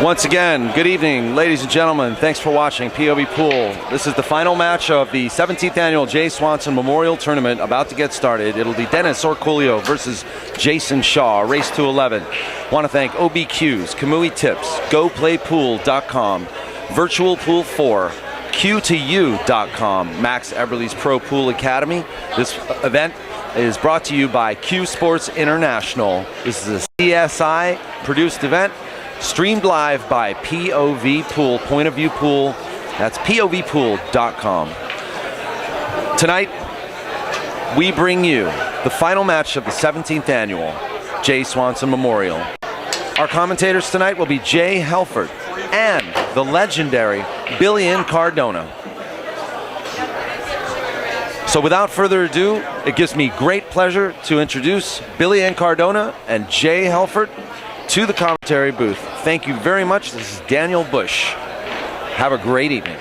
Once again, good evening, ladies and gentlemen. Thanks for watching POV Pool. This is the final match of the 17th annual Jay Swanson Memorial Tournament about to get started. It'll be Dennis Orcollo versus Jayson Shaw, race to 11. Want to thank OBQs, Kamui Tips, GoPlayPool.com, Virtual Pool 4, Q2U.com, Max Eberly's Pro Pool Academy. This event is brought to you by Q Sports International. This is a CSI produced event, streamed live by POV Pool, Point of View Pool. That's POVPOOL.com. Tonight, we bring you the final match of the 17th annual Jay Swanson Memorial. Our commentators tonight will be Jay Helfert and the legendary Billiy Incardona. So without further ado, it gives me great pleasure to introduce Billiy Incardona and Jay Helfert to the commentary booth. Thank you very much. This is Daniel Busch. Have a great evening.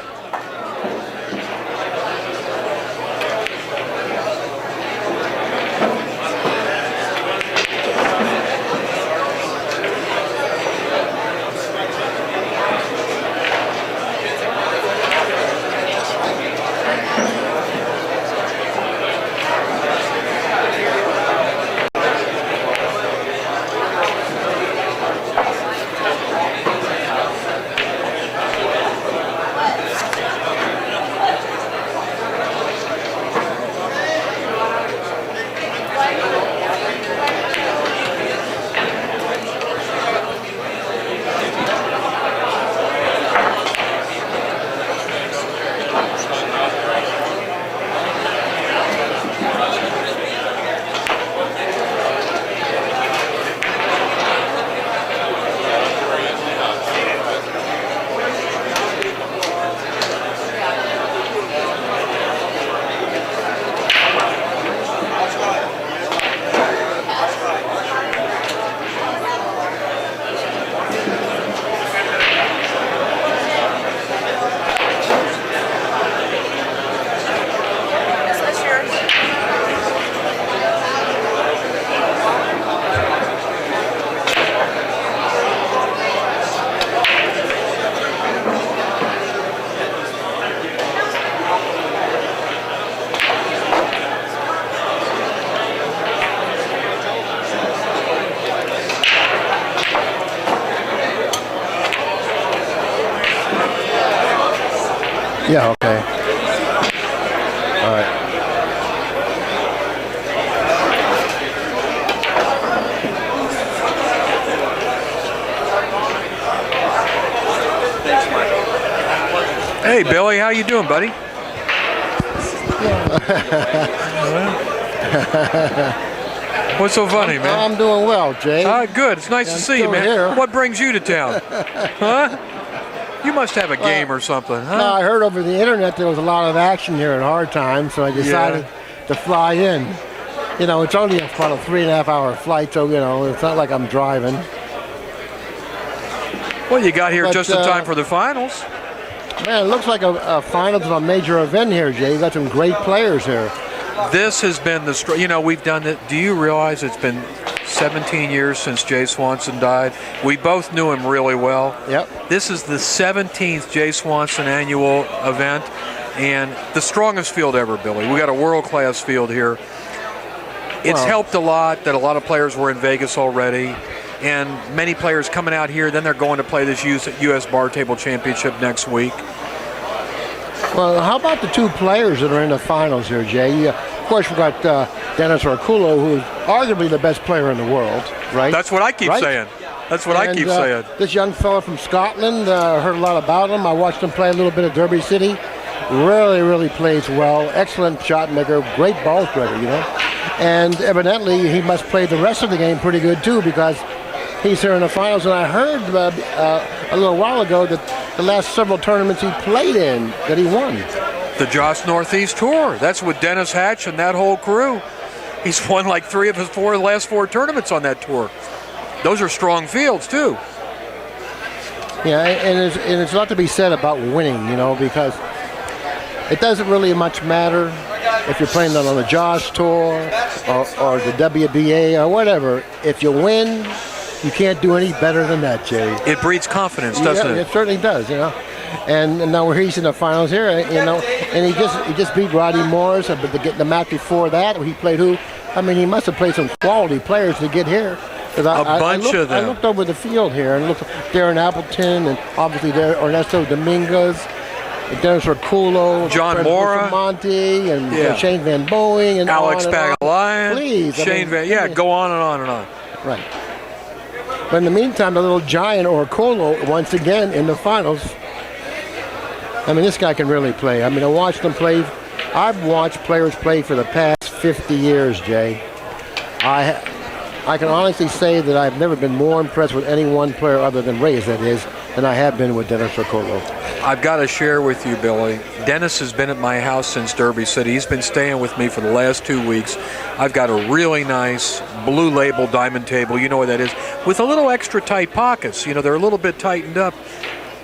Yeah, okay. All right. Hey, Billy, how you doing, buddy? What's so funny, man? I'm doing well, Jay. Good. It's nice to see you, man. Here. What brings you to town? Huh? You must have a game or something, huh? No, I heard over the internet there was a lot of action here at hard time, so I decided to fly in. You know, it's only about a 3.5 hour flight, so, you know, it's not like I'm driving. Well, you got here just in time for the finals. Man, it looks like a finals of a major event here, Jay. You got some great players here. This has been the, you know, we've done it. Do you realize it's been 17 years since Jay Swanson died? We both knew him really well. Yep. This is the 17th Jay Swanson annual event, and the strongest field ever, Billy. We got a world-class field here. It's helped a lot that a lot of players were in Vegas already, and many players coming out here. Then they're going to play this U.S. Bar Table Championship next week. Well, how about the two players that are in the finals here, Jay? Of course, we've got Dennis Orcollo, who's arguably the best player in the world, right? That's what I keep saying. That's what I keep saying. This young fella from Scotland, heard a lot about him. I watched him play a little bit at Derby City. Really plays well. Excellent shot maker, great ball striker, you know. And evidently, he must play the rest of the game pretty good, too, because he's here in the finals. And I heard a little while ago that the last several tournaments he played in, that he won. The Joss Northeast Tour. That's with Dennis Hatch and that whole crew. He's won like 3 of his last 4 tournaments on that tour. Those are strong fields, too. Yeah, and it's a lot to be said about winning, you know, because it doesn't really much matter if you're playing on the Joss Tour or the WBA or whatever. If you win, You can't do any better than that, Jay. It breeds confidence, doesn't Yeah, it? it certainly does, you know. And now he's in the finals here, you know, and he just beat Roddy Morris, but the match before that, he played who? I mean, he must have played some quality players to get here. A bunch of them. I looked over the field here and looked at Darren Appleton and obviously there Ernesto Dominguez, Dennis Orcollo, John Mora, Monty, and Shane Van Boeing, and Alex on and on. Pagulayan, Please, Shane Van. Yeah, go on and on and on. Right. But in the meantime, the little giant Orcollo once again in the finals. I mean, this guy can really play. I mean, I watched him play. I've watched players play for the past 50 years, Jay. I can honestly say that I've never been more impressed with any one player other than Reyes, that is, than I have been with Dennis Orcollo. I've got to share with you, Billy. Dennis has been at my house since Derby City. He's been staying with me for the last 2 weeks. I've got a really nice blue label diamond table, you know what that is, with a little extra tight pockets. You know, they're a little bit tightened up.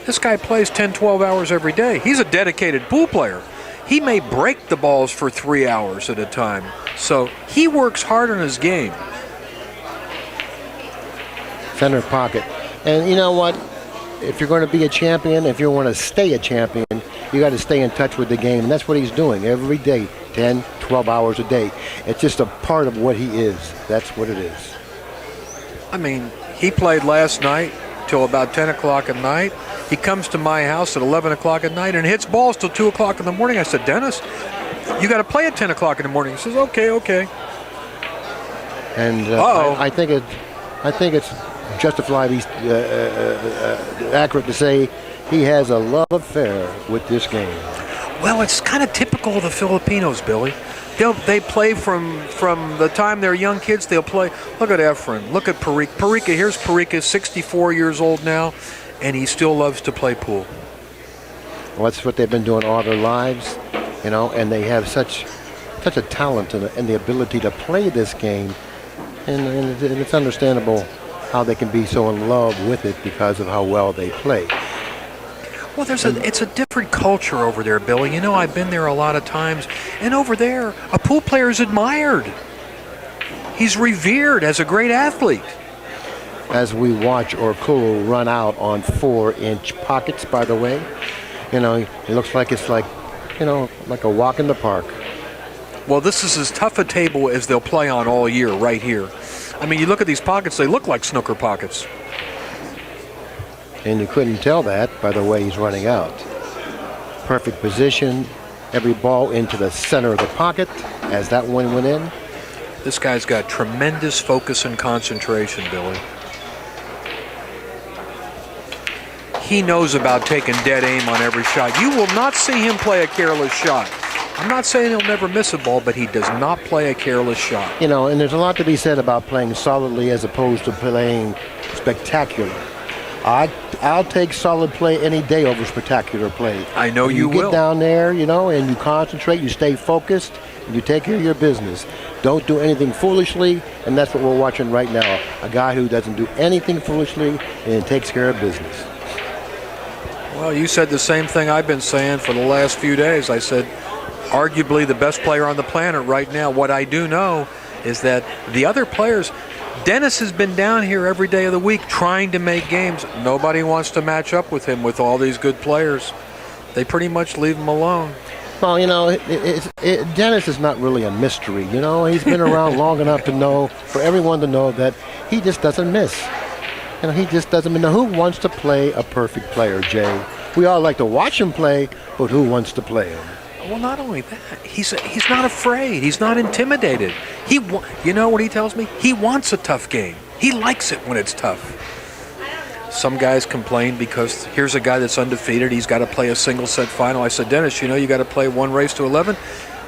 This guy plays 10, 12 hours every day. He's a dedicated pool player. He may break the balls for 3 hours at a time. So he works hard on his game. Center pocket. And you know what? If you're going to be a champion, if you want to stay a champion, you got to stay in touch with the game. And that's what he's doing every day, 10, 12 hours a day. It's just a part of what he is. That's what it is. I mean, he played last night till about 10 o'clock at night. He comes to my house at 11 o'clock at night and hits balls till 2 o'clock in the morning. I said, Dennis, you got to play at 10 o'clock in the morning. He says, okay. And I think it's justifiably accurate to say he has a love affair with this game. Well, it's kind of typical of the Filipinos, Billy. They play from the time they're young kids. They'll play. Look at Efren. Look at Parika. Parika, here's Parika, 64 years old now, and he still loves to play pool. Well, that's what they've been doing all their lives, you know, and they have such a talent and the ability to play this game, and it's understandable how they can be so in love with it because of how well they play. Well, it's a different culture over there, Billy. You know, I've been there a lot of times, and over there, a pool player is admired. He's revered as a great athlete. As we watch Orcollo run out on 4-inch pockets, by the way, you know, it looks like it's like, you know, like a walk in the park. Well, this is as tough a table as they'll play on all year, right here. I mean, you look at these pockets, they look like snooker pockets. And you couldn't tell that by the way he's running out. Perfect position, every ball into the center of the pocket as that one went in. This guy's got tremendous focus and concentration, Billy. He knows about taking dead aim on every shot. You will not see him play a careless shot. I'm not saying he'll never miss a ball, but he does not play a careless shot. You know, and there's a lot to be said about playing solidly as opposed to playing spectacular. I'll take solid play any day over spectacular play. I know you will. You get down there, you know, and you concentrate, you stay focused, and you take care of your business. Don't do anything foolishly, and that's what we're watching right now. A guy who doesn't do anything foolishly and takes care of business. Well, you said the same thing I've been saying for the last few days. I said, arguably the best player on the planet right now. What I do know is that the other players, Dennis has been down here every day of the week trying to make games. Nobody wants to match up with him with all these good players. They pretty much leave him alone. Well, you know, Dennis is not really a mystery. You know, he's been around long enough to know, for everyone to know that he just doesn't miss. You know, he just doesn't. Now, who wants to play a perfect player, Jay? We all like to watch him play, but who wants to play him? Well, not only that, he's not afraid. He's not intimidated. You know what he tells me? He wants a tough game. He likes it when it's tough. Some guys complain because here's a guy that's undefeated. He's got to play a single set final. I said, Dennis, you know you got to play one race to 11.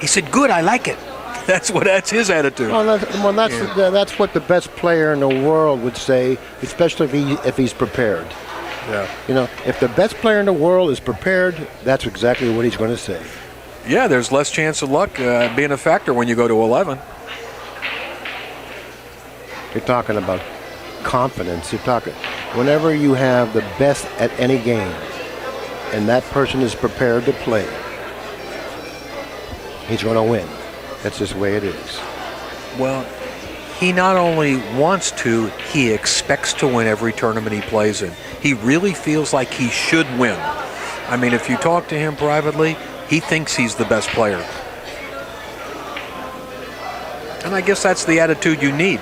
He said, good, I like it. That's his attitude. Well, that's what the best player in the world would say, especially if he's prepared. Yeah. You know, if the best player in the world is prepared, that's exactly what he's going to say. Yeah, there's less chance of luck being a factor when you go to 11. You're talking about confidence. You're talking whenever you have the best at any game and that person is prepared to play, he's going to win. That's just the way it is. Well, He not only wants to, he expects to win every tournament he plays in. He really feels like he should win. I mean, if you talk to him privately, he thinks he's the best player. And I guess that's the attitude you need.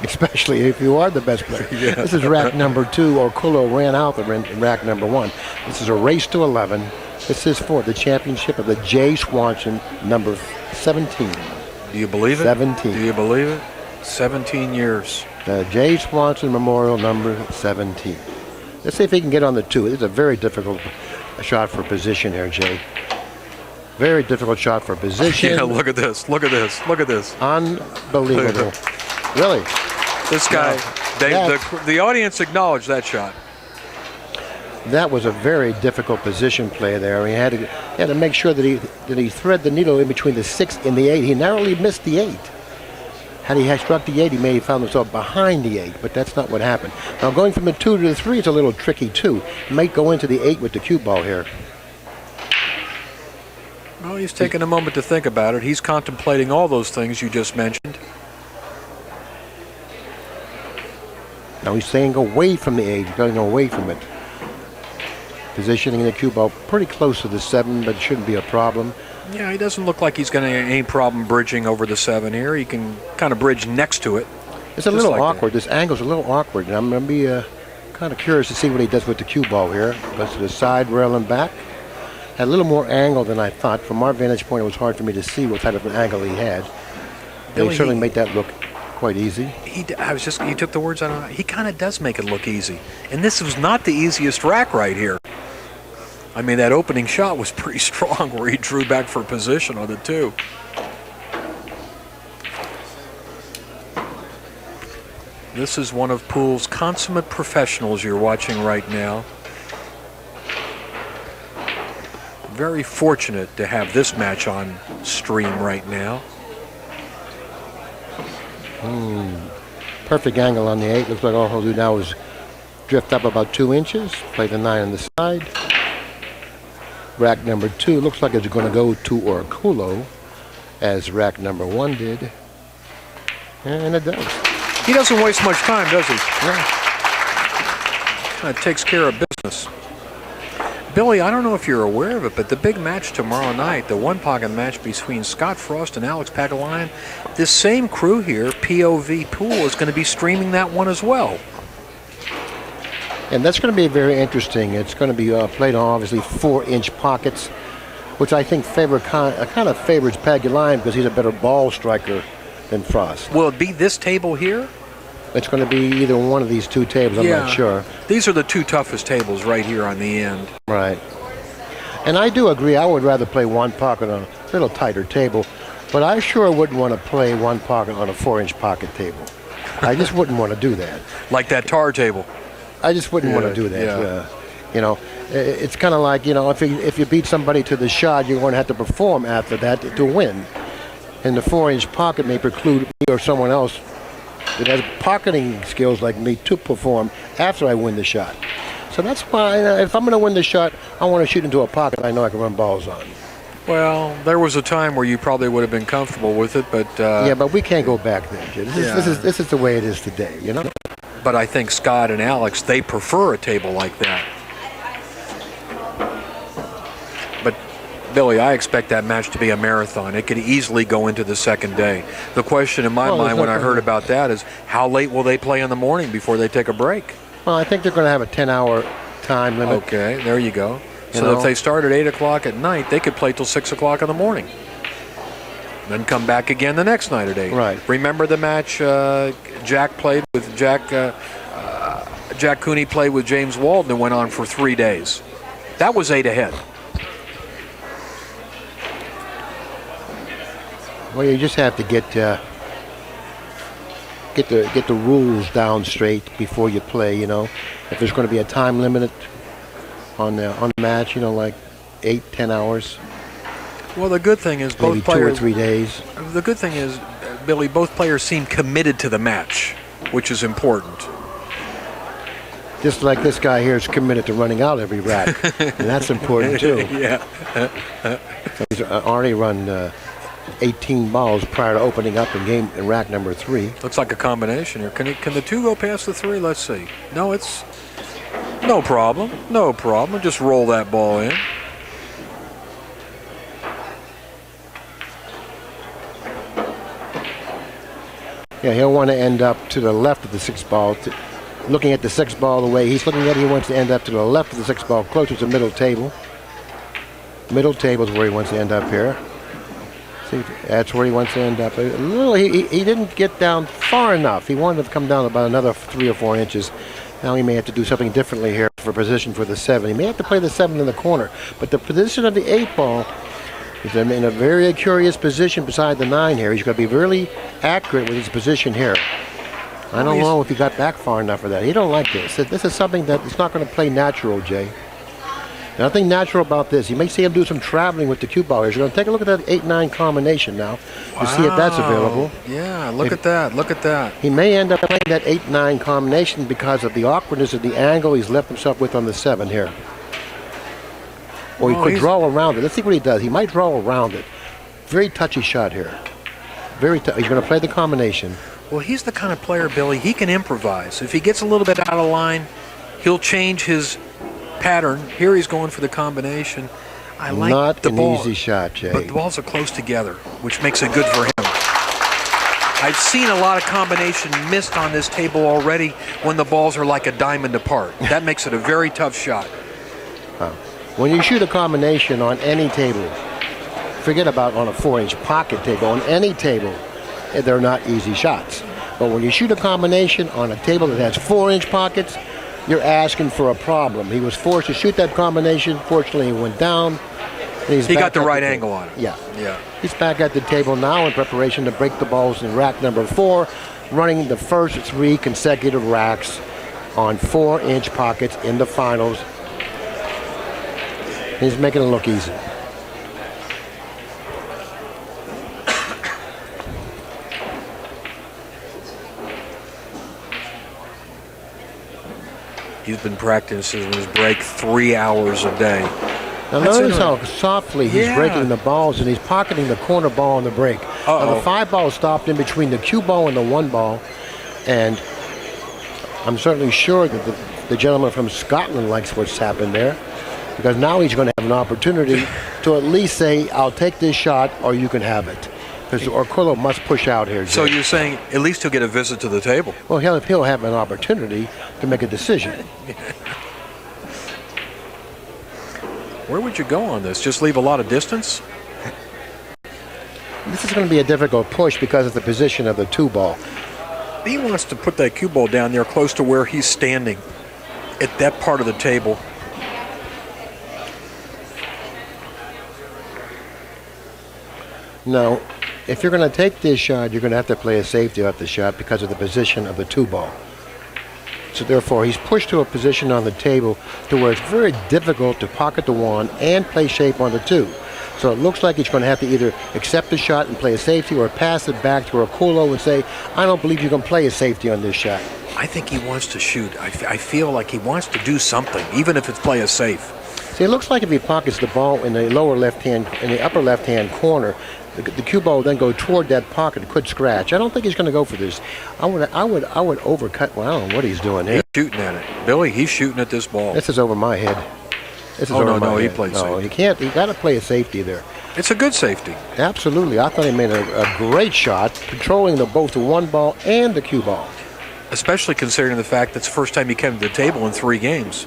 Especially if you are the best player. Yeah. This is rack number 2. Orcollo ran out the rack number 1. This is a race to 11. This is for the championship of the Jay Swanson, number 17. Do you believe it? 17. Do you believe it? 17 years. The Jay Swanson Memorial, number 17. Let's see if he can get on the 2. It's a very difficult shot for position here, Jay. Very difficult shot for position. Yeah, look at this. Look at this. Look at this. Unbelievable. Really. This guy, the audience acknowledged that shot. That was a very difficult position play there. He had to make sure that he thread the needle in between the 6 and the 8. He narrowly missed the 8. Had he struck the 8, he may have found himself behind the 8, but that's not what happened. Now going from the 2 to the 3 is a little tricky too. He might go into the 8 with the cue ball here. Well, he's taking a moment to think about it. He's contemplating all those things you just mentioned. Now he's staying away from the 8, he's going away from it. Positioning the cue ball pretty close to the 7, but it shouldn't be a problem. Yeah, he doesn't look like he's going to have any problem bridging over the 7 here. He can kind of bridge next to it. It's a little like awkward. This angle's a little awkward. And I'm going to be kind of curious to see what he does with the cue ball here. Goes to the side rail and back. Had a little more angle than I thought. From our vantage point, it was hard for me to see what type of an angle he had. They certainly made that look quite easy. You took the words out of my mouth. He kind of does make it look easy. And this was not the easiest rack right here. I mean, that opening shot was pretty strong where he drew back for position on the 2. This is one of Pool's consummate professionals you're watching right now. Very fortunate to have this match on stream right now. Perfect angle on the 8. Looks like all he'll do now is drift up about 2 inches, play the 9 on the side. Rack number 2 looks like it's going to go to Orcollo, as rack number 1 did. And it does. He doesn't waste much time, does he? Yeah. Kind of takes care of business. Billy, I don't know if you're aware of it, but the big match tomorrow night, the one-pocket match between Scott Frost and Alex Pagulayan, this same crew here, POV Pool, is going to be streaming that one as well. And that's going to be very interesting. It's going to be played on obviously 4-inch pockets, which I think kind of favors Pagulayan because he's a better ball striker than Frost. Will it be this table here? It's going to be either one of these 2 tables. I'm not sure. These are the 2 toughest tables right here on the end. Right. And I do agree. I would rather play one pocket on a little tighter table, but I sure wouldn't want to play one pocket on a 4-inch pocket table. I just wouldn't want to do that. Like that tar table. I just wouldn't want to do that. Yeah. You know, it's kind of like, you know, if you beat somebody to the shot, you're going to have to perform after that to win. And the 4-inch pocket may preclude me or someone else that has pocketing skills like me to perform after I win the shot. So that's why if I'm going to win the shot, I want to shoot into a pocket I know I can run balls on. Well, there was a time where you probably would have been comfortable with it, but... yeah, but we can't go back there, Jay. This is the way it is today, you know? But I think Scott and Alex, they prefer a table like that. But, Billy, I expect that match to be a marathon. It could easily go into the second day. The question in my mind when I heard about that is, how late will they play in the morning before they take a break? Well, I think they're going to have a 10-hour time limit. Okay, there you go. So if they start at 8 o'clock at night, they could play till 6 o'clock in the morning. Then come back again the next night at 8. Right. Remember the match Jack played with Jack Cooney played with James Walden and went on for 3 days. That was 8 ahead. Well, you just have to get the rules down straight before you play. You know, if there's going to be a time limit on the match, you know, like 8-10 hours. Well, the good thing is both maybe players. 2 or 3 days. The good thing is, Billy, both players seem committed to the match, which is important. Just like this guy here is committed to running out every rack, and that's important too. Yeah. So he's already run 18 balls prior to opening up in rack number 3. Looks like a combination here. Can the 2 go past the 3? Let's see. No, it's no problem. No problem. Just roll that ball in. Yeah, he'll want to end up to the left of the 6 ball. Looking at the 6 ball the way he's looking at it, he wants to end up to the left of the 6 ball, closer to the middle table. Middle table is where he wants to end up here. See, that's where he wants to end up. He didn't get down far enough. He wanted to come down about another 3 or 4 inches. Now he may have to do something differently here for position for the 7. He may have to play the 7 in the corner. But the position of the 8 ball is in a very curious position beside the 9 here. He's going to be really accurate with his position here. I don't know if he got back far enough for that. He don't like this. This is something that is not going to play natural, Jay. Nothing natural about this. You may see him do some traveling with the cue ball here. You're going to take a look at that 8-9 combination now to see if that's available. Yeah, look at that. Look at that. He may end up playing that 8-9 combination because of the awkwardness of the angle he's left himself with on the 7 here. Or he could draw around it. Let's see what he does. He might draw around it. Very touchy shot here. He's going to play the combination. Well, he's the kind of player, Billy, he can improvise. If he gets a little bit out of line, he'll change his pattern. Here he's going for the combination. I like not the ball. Not an easy shot, Jay. But the balls are close together, which makes it good for him. I've seen a lot of combination missed on this table already when the balls are like a diamond apart. That makes it a very tough shot. When you shoot a combination on any table, forget about on a 4-inch pocket table, on any table, they're not easy shots. But when you shoot a combination on a table that has 4-inch pockets, you're asking for a problem. He was forced to shoot that combination. Fortunately, he went down. He got the right angle on it. Yeah. He's back at the table now in preparation to break the balls in rack number 4, running the first 3 consecutive racks on 4-inch pockets in the finals. He's making it look easy. He's been practicing his break 3 hours a day. Now notice how softly he's breaking the balls, and he's pocketing the corner ball on the break. Now the 5 ball stopped in between the cue ball and the 1 ball, and I'm certainly sure that the gentleman from Scotland likes what's happened there, because now he's going to have an opportunity to at least say, I'll take this shot or you can have it. Because Orcollo must push out here. Jay. So you're saying at least he'll get a visit to the table? Well, he'll have an opportunity to make a decision. Where would you go on this? Just leave a lot of distance? This is going to be a difficult push because of the position of the 2 ball. He wants to put that cue ball down there close to where he's standing at that part of the table. Now, if you're going to take this shot, you're going to have to play a safety off the shot because of the position of the 2 ball. So therefore, he's pushed to a position on the table to where it's very difficult to pocket the 1 and play shape on the 2. So it looks like he's going to have to either accept the shot and play a safety or pass it back to Orcollo and say, I don't believe you can play a safety on this shot. I think he wants to shoot. I feel like he wants to do something, even if it's play a safe. See, it looks like if he pockets the ball in the lower left-hand, in the upper left-hand corner, the cue ball would then go toward that pocket. It could scratch. I don't think he's going to go for this. I would overcut. Well, I don't know what he's doing here. He's shooting at it. Billy, he's shooting at this ball. This is over my head. He played safety. He can't. He got to play a safety there. It's a good safety. Absolutely. I thought he made a great shot, controlling both the 1 ball and the cue ball. Especially considering the fact that's the first time he came to the table in 3 games.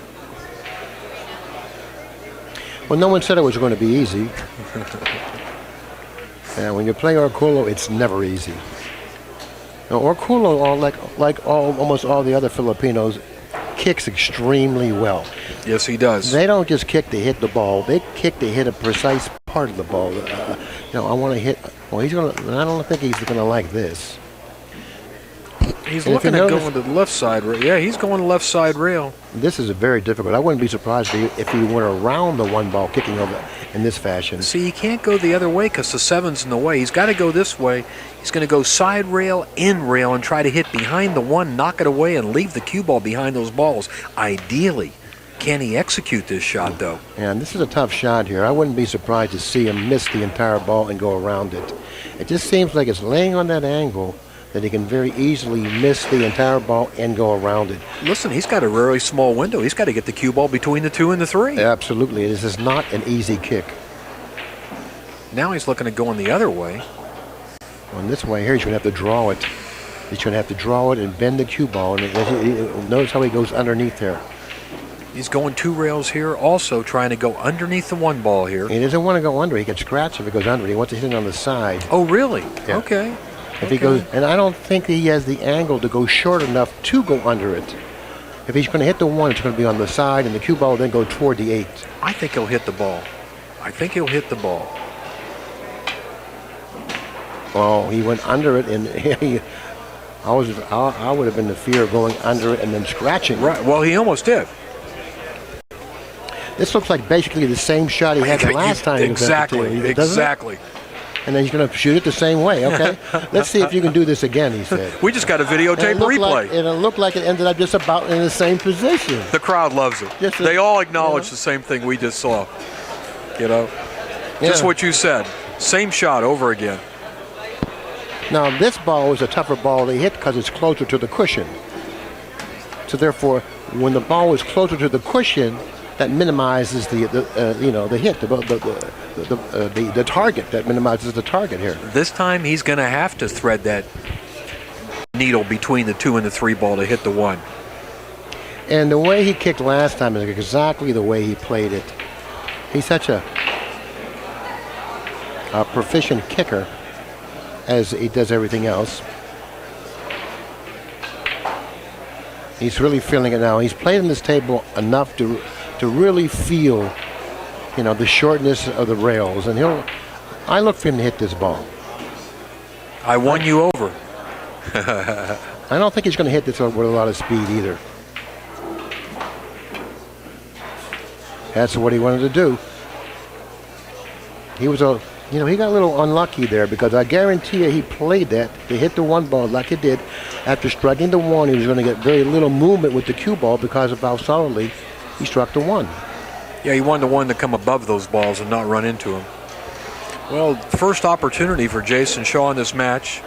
Well, no one said it was going to be easy. And when you play Orcollo, it's never easy. Now, Orcollo, almost all the other Filipinos, kicks extremely well. Yes, he does. They don't just kick to hit the ball. They kick to hit a precise part of the ball. I want to hit. Well, I don't think he's going to like this. He's looking at going to the left side rail. Yeah, he's going to left side rail. This is very difficult. I wouldn't be surprised if he went around the 1 ball kicking over in this fashion. See, he can't go the other way because the 7's in the way. He's got to go this way. He's going to go side rail, in rail, and try to hit behind the 1, knock it away, and leave the cue ball behind those balls. Ideally, Can he execute this shot, though? And this is a tough shot here. I wouldn't be surprised to see him miss the entire ball and go around it. It just seems like it's laying on that angle that he can very easily miss the entire ball and go around it. Listen, he's got a very small window. He's got to get the cue ball between the 2 and the 3. Absolutely. This is not an easy kick. Now he's looking at going the other way. On this way here, he's going to have to draw it. He's going to have to draw it and bend the cue ball. And notice how he goes underneath there. He's going 2 rails here, also trying to go underneath the 1 ball here. He doesn't want to go under. He can scratch if it goes under. He wants to hit it on the side. Oh, really? Yeah. Okay. If he goes, and I don't think he has the angle to go short enough to go under it. If he's going to hit the 1, it's going to be on the side, and the cue ball will then go toward the 8. I think he'll hit the ball. I think he'll hit the ball. Well, he went under it, and I would have been the fear of going under it and then scratching. Right. Well, he almost did. This looks like basically the same shot he had the last time. Exactly. Exactly. And then he's going to shoot it the same way. Okay, let's see if you can do this again, he said. We just got a videotape replay. And it looked like it ended up just about in the same position. The crowd loves it. They all acknowledge the same thing we just saw. You know, just what you said. Same shot over again. Now, this ball is a tougher ball to hit because it's closer to the cushion. So therefore, when the ball is closer to the cushion, that minimizes the hit, the target. That minimizes the target here. This time he's going to have to thread that needle between the 2 and the 3 ball to hit the 1. And the way he kicked last time is exactly the way he played it. He's such a proficient kicker as he does everything else. He's really feeling it now. He's played on this table enough to really feel, the shortness of the rails. And I look for him to hit this ball. I won you over. I don't think he's going to hit this with a lot of speed either. That's what he wanted to do. He was he got a little unlucky there because I guarantee you he played that to hit the 1 ball like he did. After striking the 1, he was going to get very little movement with the cue ball because of how solidly he struck the 1. Yeah, he wanted the 1 to come above those balls and not run into him. Well, first opportunity for Jayson Shaw in this match.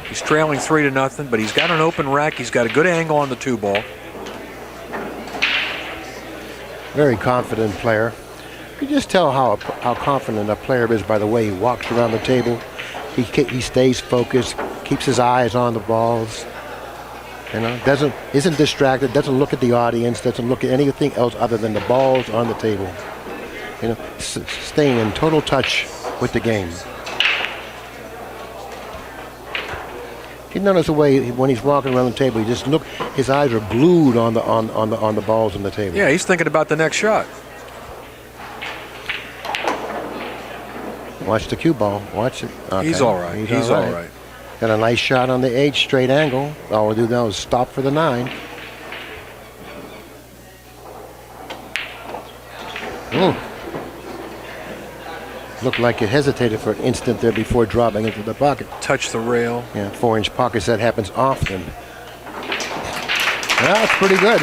He's trailing 3-0, but he's got an open rack. He's got a good angle on the 2 ball. Very confident player. You can just tell how confident a player is by the way he walks around the table. He stays focused, keeps his eyes on the balls. Isn't distracted, doesn't look at the audience, doesn't look at anything else other than the balls on the table. Staying in total touch with the game. You notice the way when he's walking around the table, his eyes are glued on the balls on the table. Yeah, he's thinking about the next shot. Watch the cue ball. Watch it. Okay. He's all right. He's all right. Got a nice shot on the 8 straight angle. All we'll do now is stop for the 9. Looked like it hesitated for an instant there before dropping into the pocket. Touch the rail. Yeah, 4-inch pockets, that happens often. That's pretty good.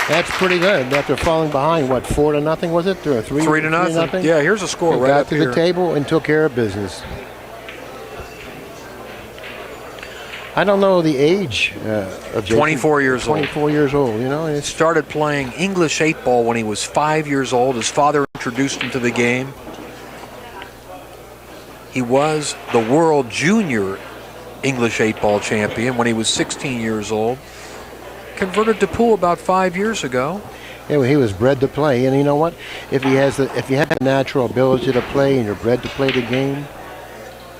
That's pretty good. After falling behind, 4-0 was it? Or 3-0. Yeah, here's a score right up here. Got to the table and took care of business. I don't know the age of Jayson. 24 years old. 24 years old, He started playing English 8 ball when he was 5 years old. His father introduced him to the game. He was the world junior English 8 ball champion when he was 16 years old. Converted to pool about 5 years ago. Yeah, well, he was bred to play, and you know what? If you have the natural ability to play, and you're bred to play the game,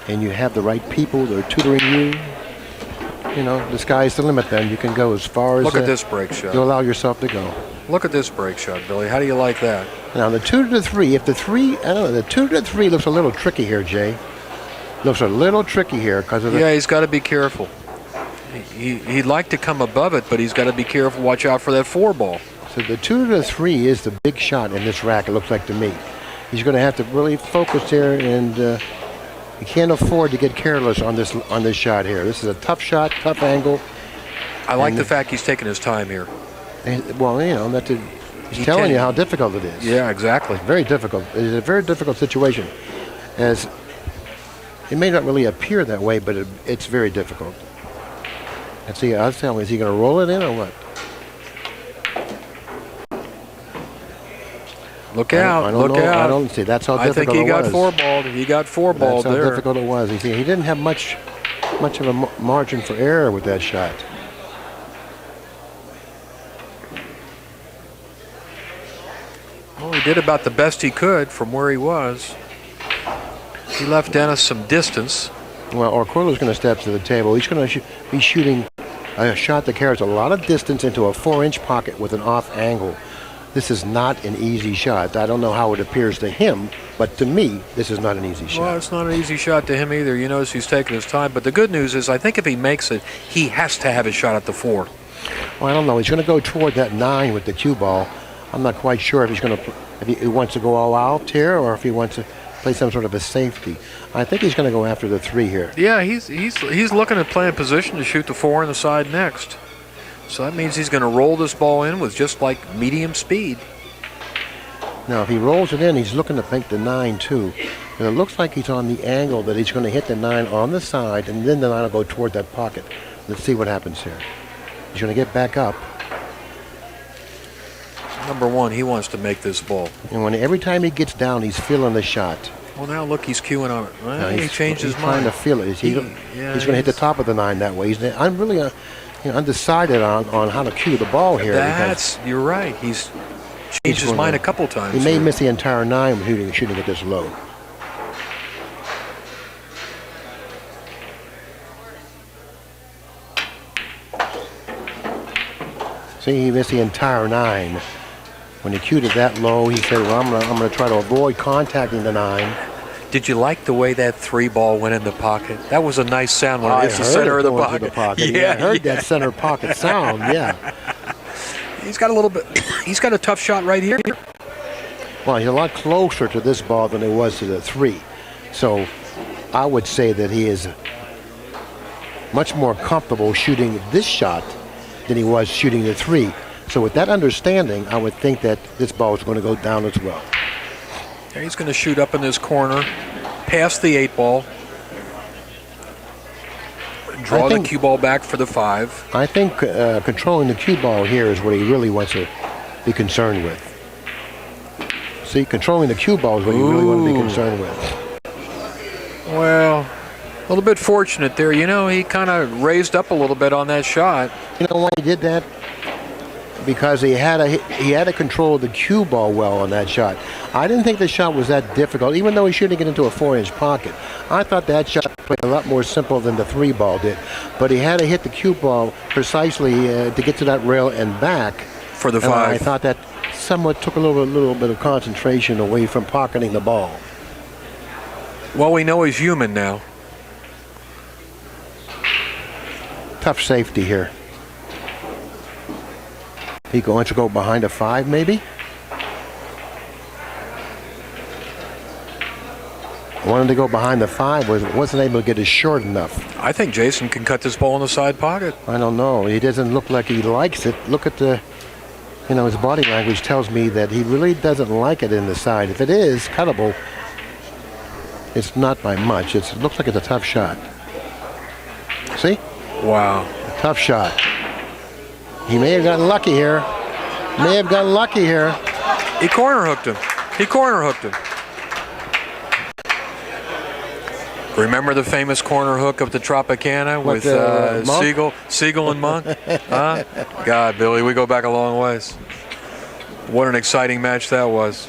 and you have the right people that are tutoring you, the sky's the limit. Then you can go as far as. Look at this break shot. You allow yourself to go. Look at this break shot, Billy. How do you like that? Now the 2 to 3. If the 3, I don't know, the 2 to 3 looks a little tricky here, Jay. Looks a little tricky here because of the. Yeah, he's got to be careful. He'd like to come above it, but he's got to be careful. Watch out for that 4 ball. So the 2 to 3 is the big shot in this rack. It looks like to me. He's going to have to really focus here, and he can't afford to get careless on this shot here. This is a tough shot, tough angle. I like the fact he's taking his time here. Well, He's telling you how difficult it is. Yeah, exactly. Very difficult. It is a very difficult situation. As it may not really appear that way, but it's very difficult. And see, I was telling you, is he going to roll it in or what? Look out! I don't look know. out! I don't see. That's how difficult it was. I think he got four-balled. He got four-balled there. That's how difficult it was. You see, he didn't have much of a margin for error with that shot. Well, he did about the best he could from where he was. He left Dennis some distance. Well, Orcollo's going to step to the table. He's going to be shooting a shot that carries a lot of distance into a 4-inch pocket with an off angle. This is not an easy shot. I don't know how it appears to him, but to me, this is not an easy shot. Well, it's not an easy shot to him either. You notice he's taking his time. But the good news is I think if he makes it, he has to have a shot at the 4. Well, I don't know. He's going to go toward that 9 with the cue ball. I'm not quite sure if he's going to, if he wants to go all out here or if he wants to play some sort of a safety. I think he's going to go after the 3 here. Yeah, he's looking at playing position to shoot the 4 on the side next. So that means he's going to roll this ball in with just like medium speed. Now, if he rolls it in, he's looking to make the 9 too. And it looks like he's on the angle that he's going to hit the 9 on the side, and then the 9 will go toward that pocket. Let's see what happens here. He's going to get back up. Number 1, he wants to make this ball. And every time he gets down, he's feeling the shot. Well, now look, he's cueing on it. Well, he changed his mind. He's trying to feel it. He's going to hit the top of the 9 that way. I'm really undecided on how to cue the ball here. You're right. He's changed his mind a couple times. He may miss the entire 9 shooting it this low. See, he missed the entire 9. When he cued it that low, he said, well, I'm going to try to avoid contacting the 9. Did you like the way that 3 ball went in the pocket? That was a nice sound when it hits the center of the pocket. Yeah, I heard that center pocket sound, yeah. He's got a tough shot right here. Well, he's a lot closer to this ball than he was to the 3. So I would say that he is much more comfortable shooting this shot than he was shooting the 3. So with that understanding, I would think that this ball is going to go down as well. He's going to shoot up in this corner, past the 8 ball, draw the cue ball back for the 5. I think controlling the cue ball here is what he really wants to be concerned with. See, controlling the cue ball is what you really want to be concerned with. Well, a little bit fortunate there. You know, he kind of raised up a little bit on that shot. You know why he did that? Because he had to control the cue ball well on that shot. I didn't think the shot was that difficult, even though he's shooting it into a 4-inch pocket. I thought that shot played a lot more simple than the 3 ball did. But he had to hit the cue ball precisely to get to that rail and back. For the 5. I thought that somewhat took a little bit of concentration away from pocketing the ball. Well, we know he's human now. Tough safety here. He going to go behind a 5, maybe? Wanted to go behind the 5, wasn't able to get it short enough. I think Jayson can cut this ball in the side pocket. I don't know. He doesn't look like he likes it. Look at his body language tells me that he really doesn't like it in the side. If it is cuttable, it's not by much. It looks like it's a tough shot. See? Wow. A tough shot. He may have gotten lucky here. He corner hooked him. Remember the famous corner hook of the Tropicana with Siegel and Monk? Huh? God, Billy, we go back a long ways. What an exciting match that was.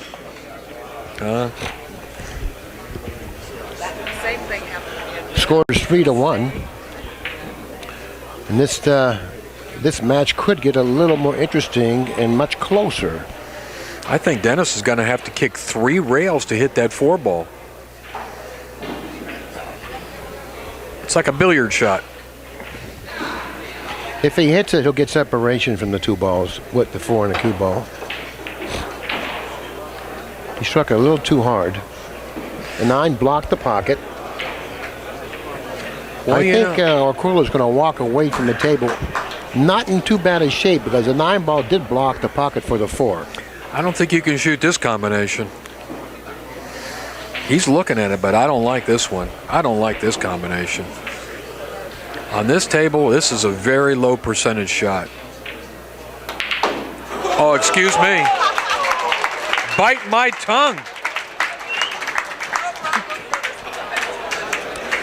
Score is 3-1. And this match could get a little more interesting and much closer. I think Dennis is going to have to kick 3 rails to hit that 4 ball. It's like a billiard shot. If he hits it, he'll get separation from the 2 balls with the 4 and the cue ball. He struck it a little too hard. The 9 blocked the pocket. Well, I think Orcollo is going to walk away from the table. Not in too bad a shape because the 9 ball did block the pocket for the 4. I don't think you can shoot this combination. He's looking at it, but I don't like this one. I don't like this combination. On this table, this is a very low percentage shot. Oh, excuse me. Bite my tongue.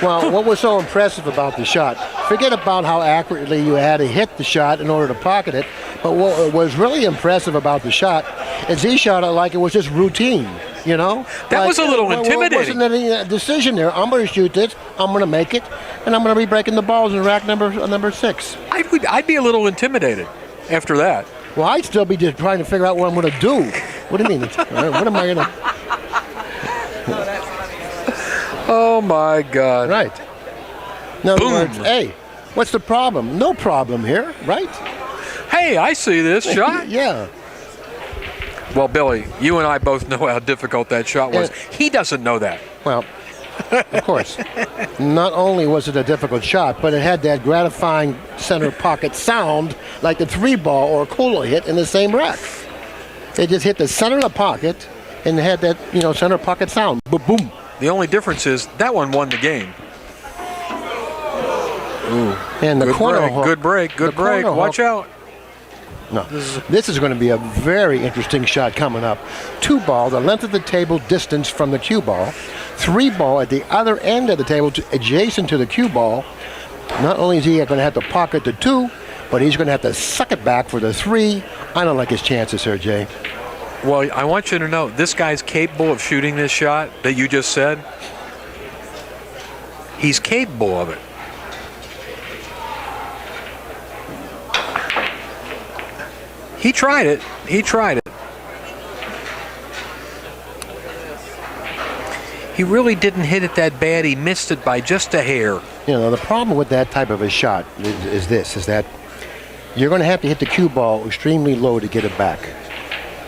Well, what was so impressive about the shot, forget about how accurately you had to hit the shot in order to pocket it, but what was really impressive about the shot is he shot it like it was just routine, you know? That was a little intimidating. There wasn't any decision there. I'm going to shoot this, I'm going to make it, and I'm going to be breaking the balls in rack number 6. I'd be a little intimidated after that. Well, I'd still be just trying to figure out what I'm going to do. What do you mean? What am I going to... Oh, my God. Right. In other words, hey, what's the problem? No problem here, right? Hey, I see this shot. Yeah. Well, Billy, you and I both know how difficult that shot was. He doesn't know that. Well, of course. Not only was it a difficult shot, but it had that gratifying center pocket sound like the 3-ball Orcollo hit in the same rack. It just hit the center of the pocket and had that, center pocket sound. Boom, boom. The only difference is that one won the game. Ooh. And the corner hook. Good break. Watch out. No, this is going to be a very interesting shot coming up. 2-ball, the length of the table distance from the cue ball. 3-ball at the other end of the table, adjacent to the cue ball. Not only is he going to have to pocket the 2, but he's going to have to suck it back for the 3. I don't like his chances here, Jay. Well, I want you to know, this guy's capable of shooting this shot that you just said. He's capable of it. He tried it. He really didn't hit it that bad. He missed it by just a hair. The problem with that type of a shot is that you're going to have to hit the cue ball extremely low to get it back.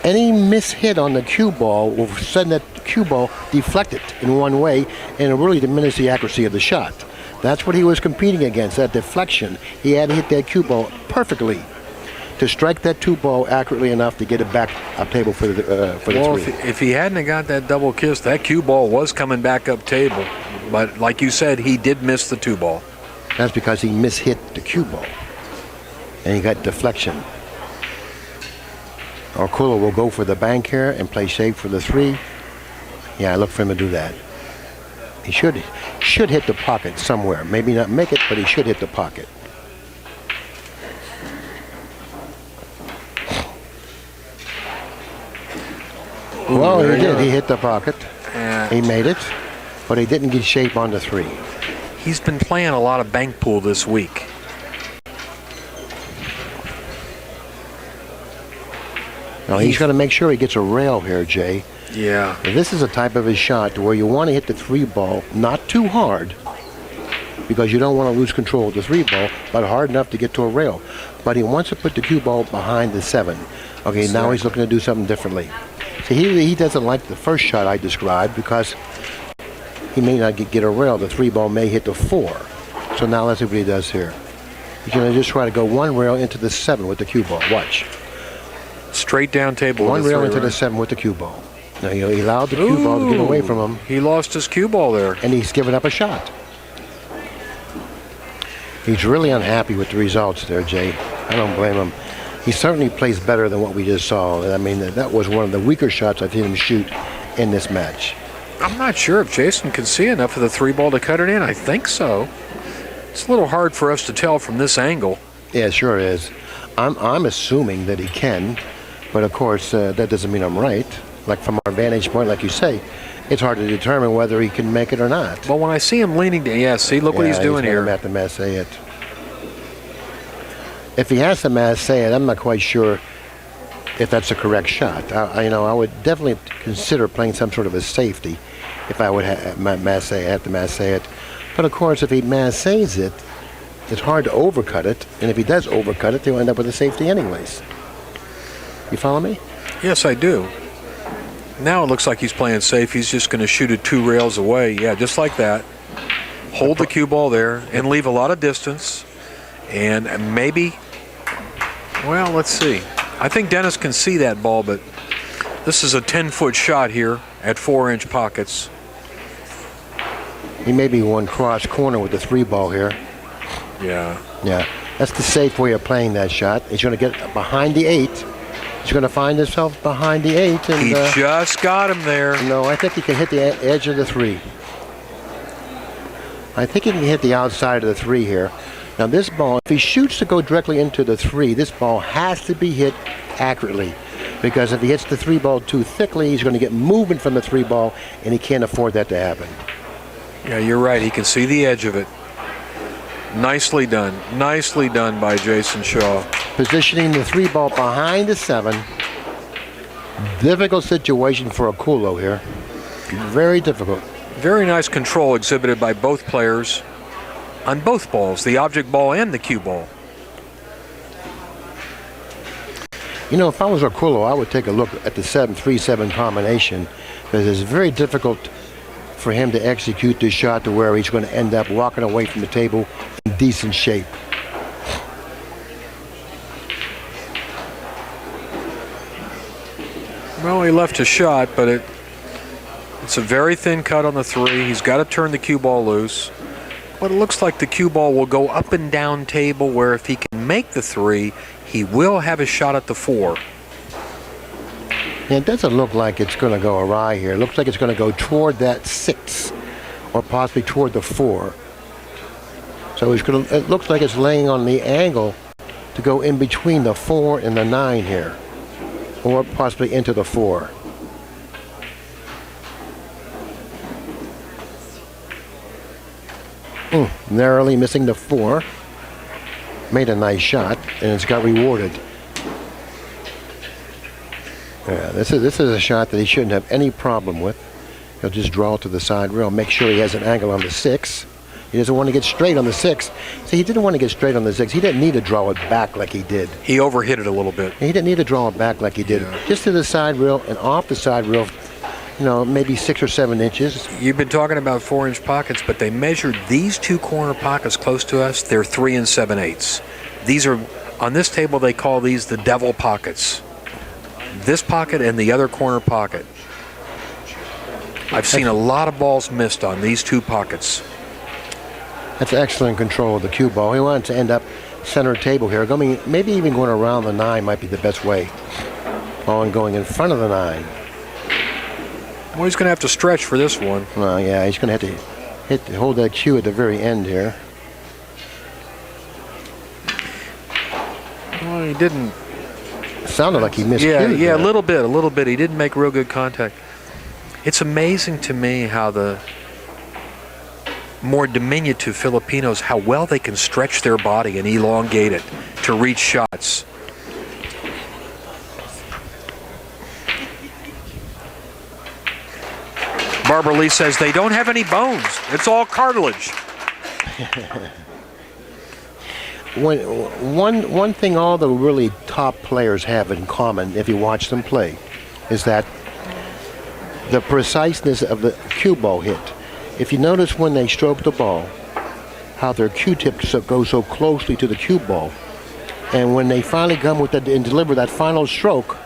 Any mishit on the cue ball will send that cue ball deflected in one way, and it'll really diminish the accuracy of the shot. That's what he was competing against, that deflection. He had to hit that cue ball perfectly to strike that 2-ball accurately enough to get it back up table for the 3. If he hadn't got that double kiss, that cue ball was coming back up table. But like you said, he did miss the 2-ball. That's because he mishit the cue ball, and he got deflection. Orcollo will go for the bank here and play safe for the 3. Yeah, I look for him to do that. He should hit the pocket somewhere. Maybe not make it, but he should hit the pocket. Well, he did. He hit the pocket. He made it, but he didn't get shape on the 3. He's been playing a lot of bank pool this week. Now, he's going to make sure he gets a rail here, Jay. Yeah. This is a type of a shot where you want to hit the 3-ball not too hard, because you don't want to lose control of the 3-ball, but hard enough to get to a rail. But he wants to put the cue ball behind the 7. Okay, now he's looking to do something differently. See, he doesn't like the first shot I described because he may not get a rail. The 3-ball may hit the 4. So now let's see what he does here. He's going to just try to go 1 rail into the 7 with the cue ball. Watch. Straight down table. 1 rail into the 7 with the cue ball. Now he allowed the cue ball to get away from him. He lost his cue ball there. And he's given up a shot. He's really unhappy with the results there, Jay. I don't blame him. He certainly plays better than what we just saw. I mean, that was one of the weaker shots I've seen him shoot in this match. I'm not sure if Jayson can see enough of the 3-ball to cut it in. I think so. It's a little hard for us to tell from this angle. Yeah, it sure is. I'm assuming that he can, but of course that doesn't mean I'm right. Like from our vantage point, like you say, it's hard to determine whether he can make it or not. Well, when I see him leaning down, see, look what he's doing here. He's going to have to masse it. If he has to masse it, I'm not quite sure if that's a correct shot. I would definitely consider playing some sort of a safety if I would have to masse it. But of course, if he masses it, it's hard to overcut it. And if he does overcut it, he'll end up with a safety anyways. You follow me? Yes, I do. Now it looks like he's playing safe. He's just going to shoot it 2 rails away. Yeah, just like that. Hold the cue ball there and leave a lot of distance. And maybe, well, let's see. I think Dennis can see that ball, but This is a 10-foot shot here at 4-inch pockets. He may be one cross corner with the 3-ball here. Yeah. Yeah, that's the safe way of playing that shot. He's going to get behind the 8. He's going to find himself behind the 8. And, he just got him there. No, I think he can hit the edge of the 3. I think he can hit the outside of the 3 here. Now this ball, if he shoots to go directly into the 3, this ball has to be hit accurately. Because if he hits the 3-ball too thickly, he's going to get movement from the 3-ball, and he can't afford that to happen. Yeah, you're right. He can see the edge of it. Nicely done. Nicely done by Jayson Shaw. Positioning the 3-ball behind the 7. Difficult situation for Orcollo here. Very difficult. Very nice control exhibited by both players on both balls, the object ball and the cue ball. You know, if I was Orcollo, I would take a look at the 7-3-7 combination, because it's very difficult for him to execute this shot to where he's going to end up walking away from the table in decent shape. Well, he left a shot, but it's a very thin cut on the 3. He's got to turn the cue ball loose. But it looks like the cue ball will go up and down table, where if he can make the 3, he will have a shot at the 4. Yeah, it doesn't look like it's going to go awry here. It looks like it's going to go toward that 6, or possibly toward the 4. So it looks like it's laying on the angle to go in between the 4 and the 9 here, or possibly into the 4. Narrowly missing the 4. Made a nice shot, and it's got rewarded. Yeah, this is a shot that he shouldn't have any problem with. He'll just draw to the side rail, make sure he has an angle on the 6. He doesn't want to get straight on the 6. See, he didn't want to get straight on the 6. He didn't need to draw it back like he did. He overhit it a little bit. He didn't need to draw it back like he did. Yeah. Just to the side rail and off the side rail, you know, maybe 6 or 7 inches. You've been talking about 4-inch pockets, but they measured these 2 corner pockets close to us. They're 3 7/8. These are, on this table, they call these the devil pockets. This pocket and the other corner pocket. I've seen a lot of balls missed on these 2 pockets. That's excellent control of the cue ball. He wanted to end up center table here. Maybe even going around the 9 might be the best way. Ball going in front of the 9. Well, he's going to have to stretch for this one. Well, yeah, he's going to have to hold that cue at the very end here. Well, he didn't. Sounded like he missed. Yeah, cues a there. little bit. He didn't make real good contact. It's amazing to me how the more diminutive Filipinos, how well they can stretch their body and elongate it to reach shots. Barbara Lee says they don't have any bones. It's all cartilage. One thing all the really top players have in common, if you watch them play, is that the preciseness of the cue ball hit. If you notice when they stroke the ball, how their Q-tips go so closely to the cue ball, and when they finally come with that and deliver that final stroke,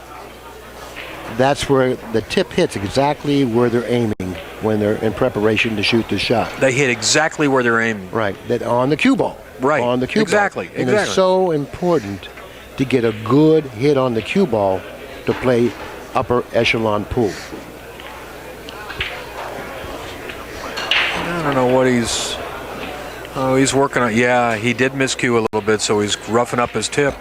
that's where the tip hits exactly where they're aiming when they're in preparation to shoot the shot. They hit exactly where they're aiming. Right, that on the cue ball. Right, on the cue exactly, ball. And exactly. it's so important to get a good hit on the cue ball to play upper echelon pool. I don't know what he's working on. Yeah, he did miscue a little bit, so he's roughing up his tip.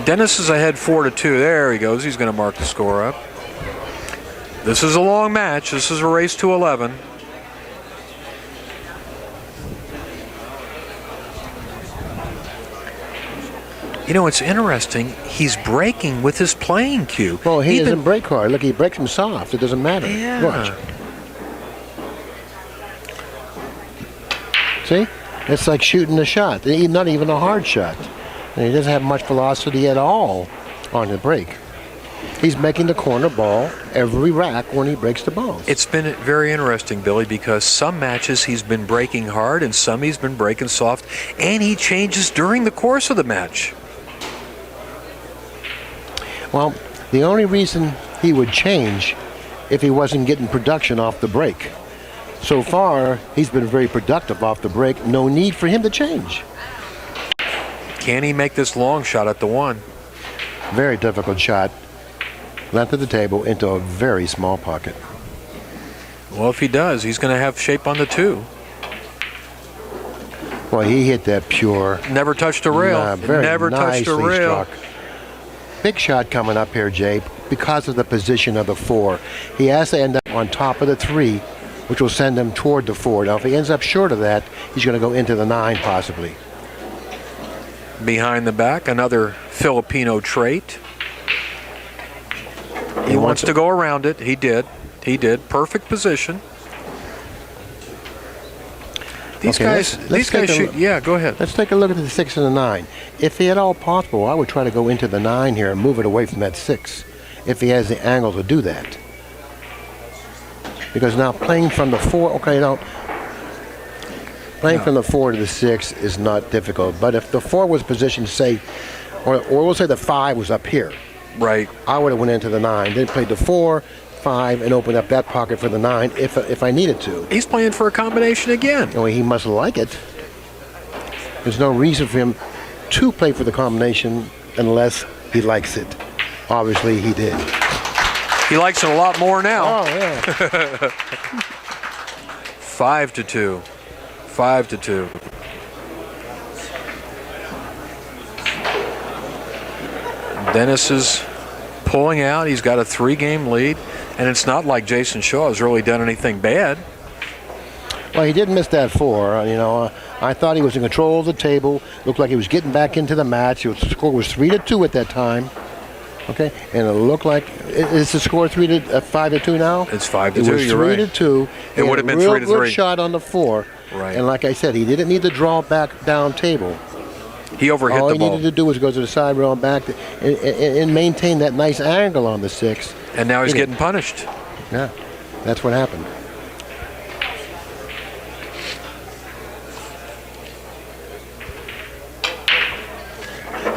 Dennis is ahead 4-2. There he goes. He's going to mark the score up. This is a long match. This is a race to 11. You know, it's interesting. He's breaking with his playing cue. Well, he doesn't break hard. Look, he breaks him soft. It doesn't matter. Yeah. Watch. See? It's like shooting a shot. Not even a hard shot. And he doesn't have much velocity at all on the break. He's making the corner ball every rack when he breaks the balls. It's been very interesting, Billy, because some matches he's been breaking hard and some he's been breaking soft, and he changes during the course of the match. Well, the only reason he would change if he wasn't getting production off the break. So far, he's been very productive off the break. No need for him to change. Can he make this long shot at the 1? Very difficult shot. Length of the table into a very small pocket. Well, if he does, he's going to have shape on the 2. Well, he hit that pure. Never touched a rail. Very Never touched a nicely rail. struck. Big shot coming up here, Jay, because of the position of the 4. He has to end up on top of the 3, which will send him toward the 4. Now, if he ends up short of that, he's going to go into the 9 possibly. Behind the back, another Filipino trait. He wants to go around it. He did. He did. Perfect position. These guys shoot. Yeah, go ahead. Let's take a look at the 6 and the 9. If at all possible, I would try to go into the 9 here and move it away from that 6, if he has the angle to do that. Because now playing from the 4, playing from the 4 to the 6 is not difficult. But if the 4 was positioned, say, or we'll say the 5 was up here. Right. I would have went into the 9, then played the 4, 5, and opened up that pocket for the 9 if I needed to. He's playing for a combination again. Well, he must like it. There's no reason for him to play for the combination unless he likes it. Obviously, he did. He likes it a lot more now. Oh, yeah. 5-2. 5-2. Dennis is pulling out. He's got a 3-game lead. And it's not like Jayson Shaw has really done anything bad. Well, he did miss that 4. I thought he was in control of the table. Looked like he was getting back into the match. The score was 3-2 at that time. Okay, and it looked like is the score 5-2 now? It's 5-2. It was 3-2. It would have been 3-3. Good shot on the 4. Right. And like I said, he didn't need to draw back down table. He overhit the ball. All he needed to do was go to the side rail and back and maintain that nice angle on the 6. And now he's getting punished. Yeah, that's what happened.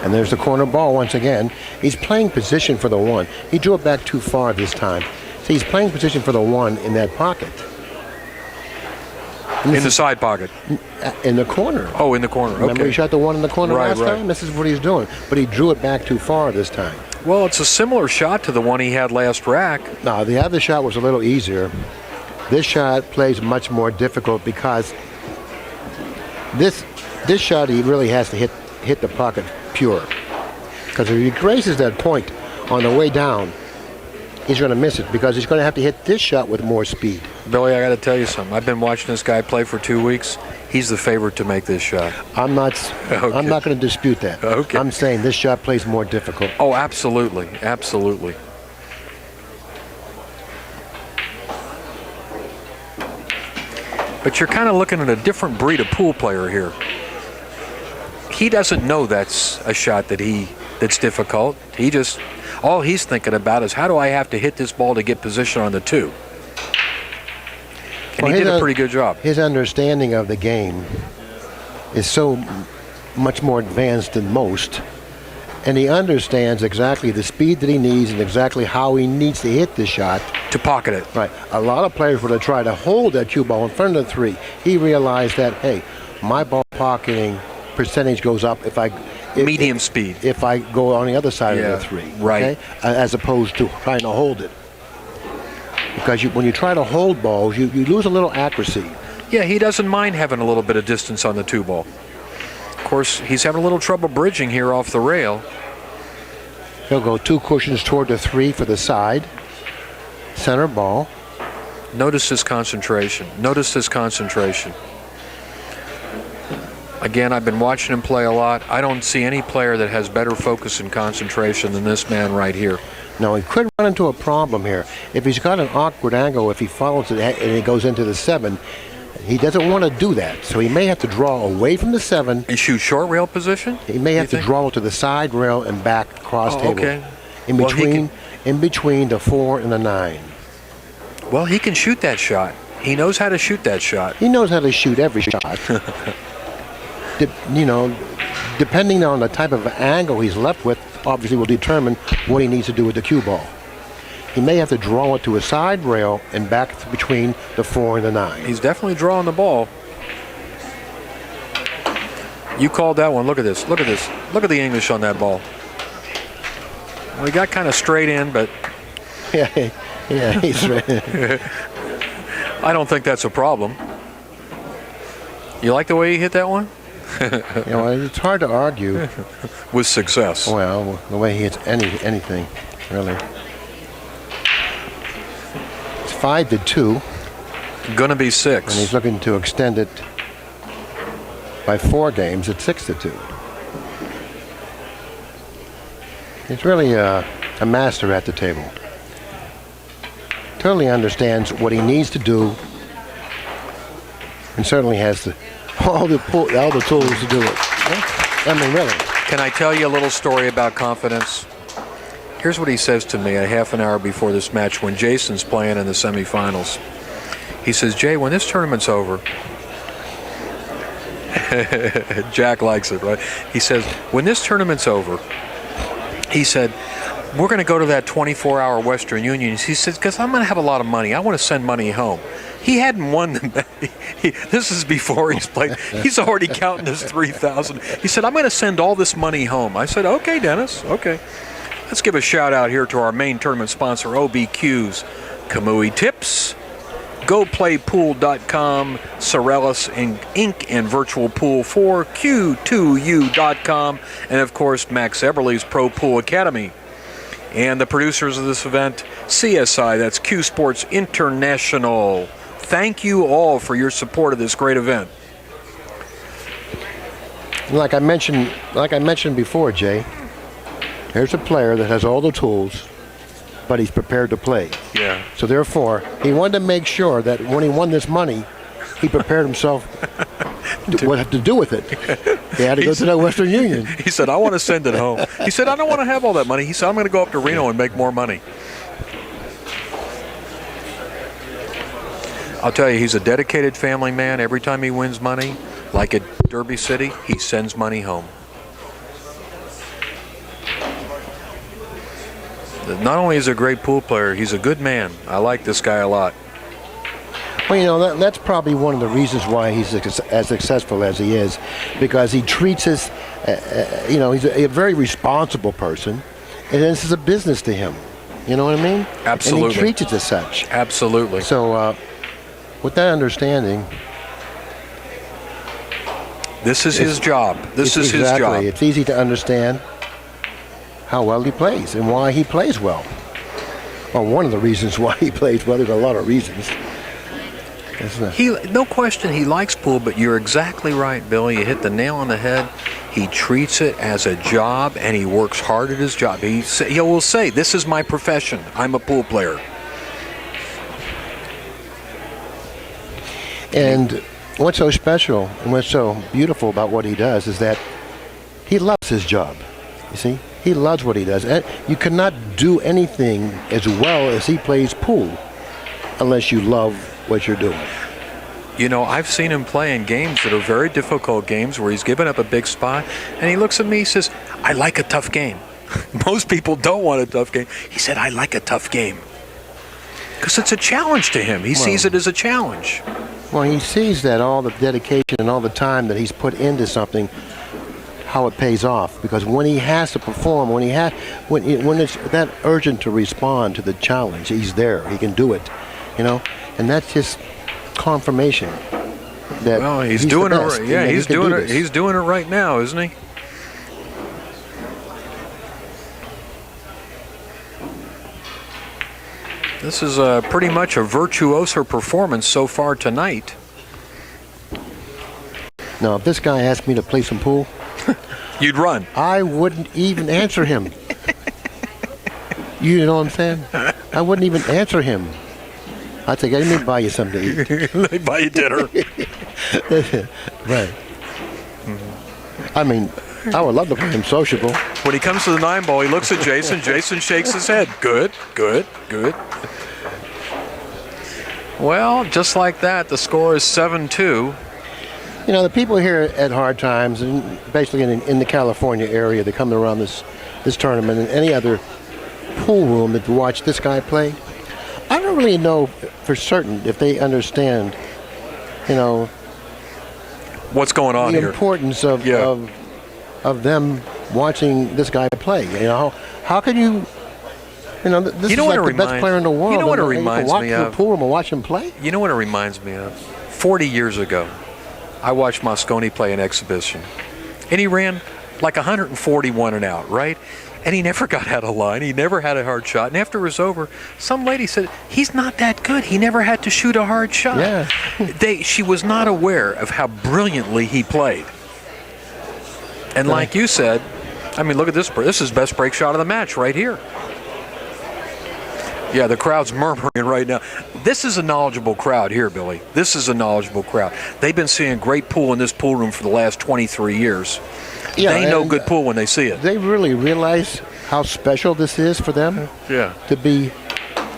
And there's the corner ball once again. He's playing position for the 1. He drew it back too far this time. So he's playing position for the 1 in that pocket. In the side pocket. In the corner. Oh, in the corner. Okay. Remember he shot the 1 in the corner last right. time? This is what he's doing. But he drew it back too far this time. Well, it's a similar shot to the one he had last rack. No, the other shot was a little easier. This shot plays much more difficult because this shot he really has to hit the pocket pure. Because if he graces that point on the way down, he's going to miss it because he's going to have to hit this shot with more speed. Billy, I got to tell you something. I've been watching this guy play for 2 weeks. He's the favorite to make this shot. I'm not going to dispute that. Okay. I'm saying this shot plays more difficult. Oh, absolutely. Absolutely. But you're kind of looking at a different breed of pool player here. He doesn't know that's a shot that's difficult. All he's thinking about is how do I have to hit this ball to get position on the 2? And he did a pretty good job. His understanding of the game is so much more advanced than most. And he understands exactly the speed that he needs and exactly how he needs to hit the shot. To pocket it. Right. A lot of players would have tried to hold that cue ball in front of the 3. He realized that, hey, my ball pocketing percentage goes up if I medium speed. If I go on the other side of the 3, right? Okay? As opposed to trying to hold it, because when you try to hold balls, you lose a little accuracy. Yeah, he doesn't mind having a little bit of distance on the 2 ball. Of course, he's having a little trouble bridging here off the rail. He'll go 2 cushions toward the 3 for the side. Center ball. Notice his concentration. Notice his concentration. Again, I've been watching him play a lot. I don't see any player that has better focus and concentration than this man right here. Now, he could run into a problem here. If he's got an awkward angle, if he follows it and he goes into the 7, he doesn't want to do that. So he may have to draw away from the 7. And shoot short rail position? He may have to draw to the side rail and back cross table. Okay. In between the 4 and the 9. Well, he can shoot that shot. He knows how to shoot that shot. He knows how to shoot every shot. Depending on the type of angle he's left with, obviously will determine what he needs to do with the cue ball. He may have to draw it to a side rail and back between the 4 and the 9. He's definitely drawing the ball. You called that one. Look at this. Look at this. Look at the English on that ball. Well, he got kind of straight in, but yeah, he's right. I don't think that's a problem. You like the way he hit that one? It's hard to argue with success. Well, the way he hits anything, really. It's 5-2. Gonna be 6. And he's looking to extend it by 4 games at 6-2. He's really a master at the table. Totally understands what he needs to do, and certainly has all the tools to do it. I mean, really. Can I tell you a little story about confidence? Here's what he says to me a half an hour before this match when Jayson's playing in the semifinals. He says, Jay, when this tournament's over, Jack likes it, right? He says, when this tournament's over, he said, we're going to go to that 24-hour Western Union. He said, because I'm going to have a lot of money. I want to send money home. He hadn't won the this is before he's played. He's already counting his 3,000. He said, I'm going to send all this money home. I said, okay, Dennis, okay. Let's give a shout out here to our main tournament sponsor, OBQ's Kamui Tips, GoPlayPool.com, Sorellis Inc. and Virtual Pool 4, Q2U.com, and of course Max Eberle's Pro Pool Academy. And the producers of this event, CSI, that's Q Sports International. Thank you all for your support of this great event. Like I mentioned before, Jay, here's a player that has all the tools, but he's prepared to play. Yeah. So therefore, he wanted to make sure that when he won this money, he prepared himself what to do with it. He had to go to the Western Union. He said, I want to send it home. He said, I don't want to have all that money. He said, I'm going to go up to Reno and make more money. I'll tell you, he's a dedicated family man. Every time he wins money, like at Derby City, he sends money home. Not only is he a great pool player, he's a good man. I like this guy a lot. Well, that's probably one of the reasons why he's as successful as he is, because he treats us, he's a very responsible person, and this is a business to him. You know what I mean? Absolutely. And he treats it as such. Absolutely. So, with that understanding, this is his job. This is his job. It's easy to understand how well he plays and why he plays well. Well, one of the reasons why he plays well, there's a lot of reasons. No question he likes pool, but you're exactly right, Billy. You hit the nail on the head. He treats it as a job, and he works hard at his job. He will say, this is my profession. I'm a pool player. And what's so special and what's so beautiful about what he does is that he loves his job. You see? He loves what he does. And you cannot do anything as well as he plays pool unless you love what you're doing. You know, I've seen him play in games that are very difficult games where he's given up a big spot, and he looks at me, he says, I like a tough game. Most people don't want a tough game. He said, I like a tough game. Because it's a challenge to him. He sees it as a challenge. Well, he sees that all the dedication and all the time that he's put into something, how it pays off. Because when he has to perform, when it's that urgent to respond to the challenge, he's there. He can do it, and that's just confirmation that he's doing it right. Yeah, he's doing it. He's doing it right now, isn't he? This is pretty much a virtuoso performance so far tonight. Now, if this guy asked me to play some pool, you'd run. I wouldn't even answer him. You know what I'm saying? I wouldn't even answer him. I'd say, let me buy you something to eat. Let me buy you dinner. Right. I mean, I would love to play him sociable. When he comes to the 9-ball, he looks at Jayson. Jayson shakes his head. Good, good, good. Well, just like that, the score is 7-2. The people here at Hard Times, and basically in the California area, they come around this this tournament and any other pool room that watch this guy play, I don't really know for certain if they understand, what's going on the here. importance of them watching this guy play. How can you? This is like the best player in the world. You know what it reminds me of? Walk to the pool room and watch him play. You know what it reminds me of? 40 years ago, I watched Mosconi play an exhibition, and he ran like 141 and out, right? And he never got out of line. He never had a hard shot. And after it was over, some lady said, he's not that good. He never had to shoot a hard shot. Yeah. She was not aware of how brilliantly he played. And like you said, I mean, look at this. This is best break shot of the match right here. Yeah, the crowd's murmuring right now. This is a knowledgeable crowd here, Billy. This is a knowledgeable crowd. They've been seeing great pool in this pool room for the last 23 years. Yeah, they know good pool when they see it. They really realize how special this is for them. Yeah. To be,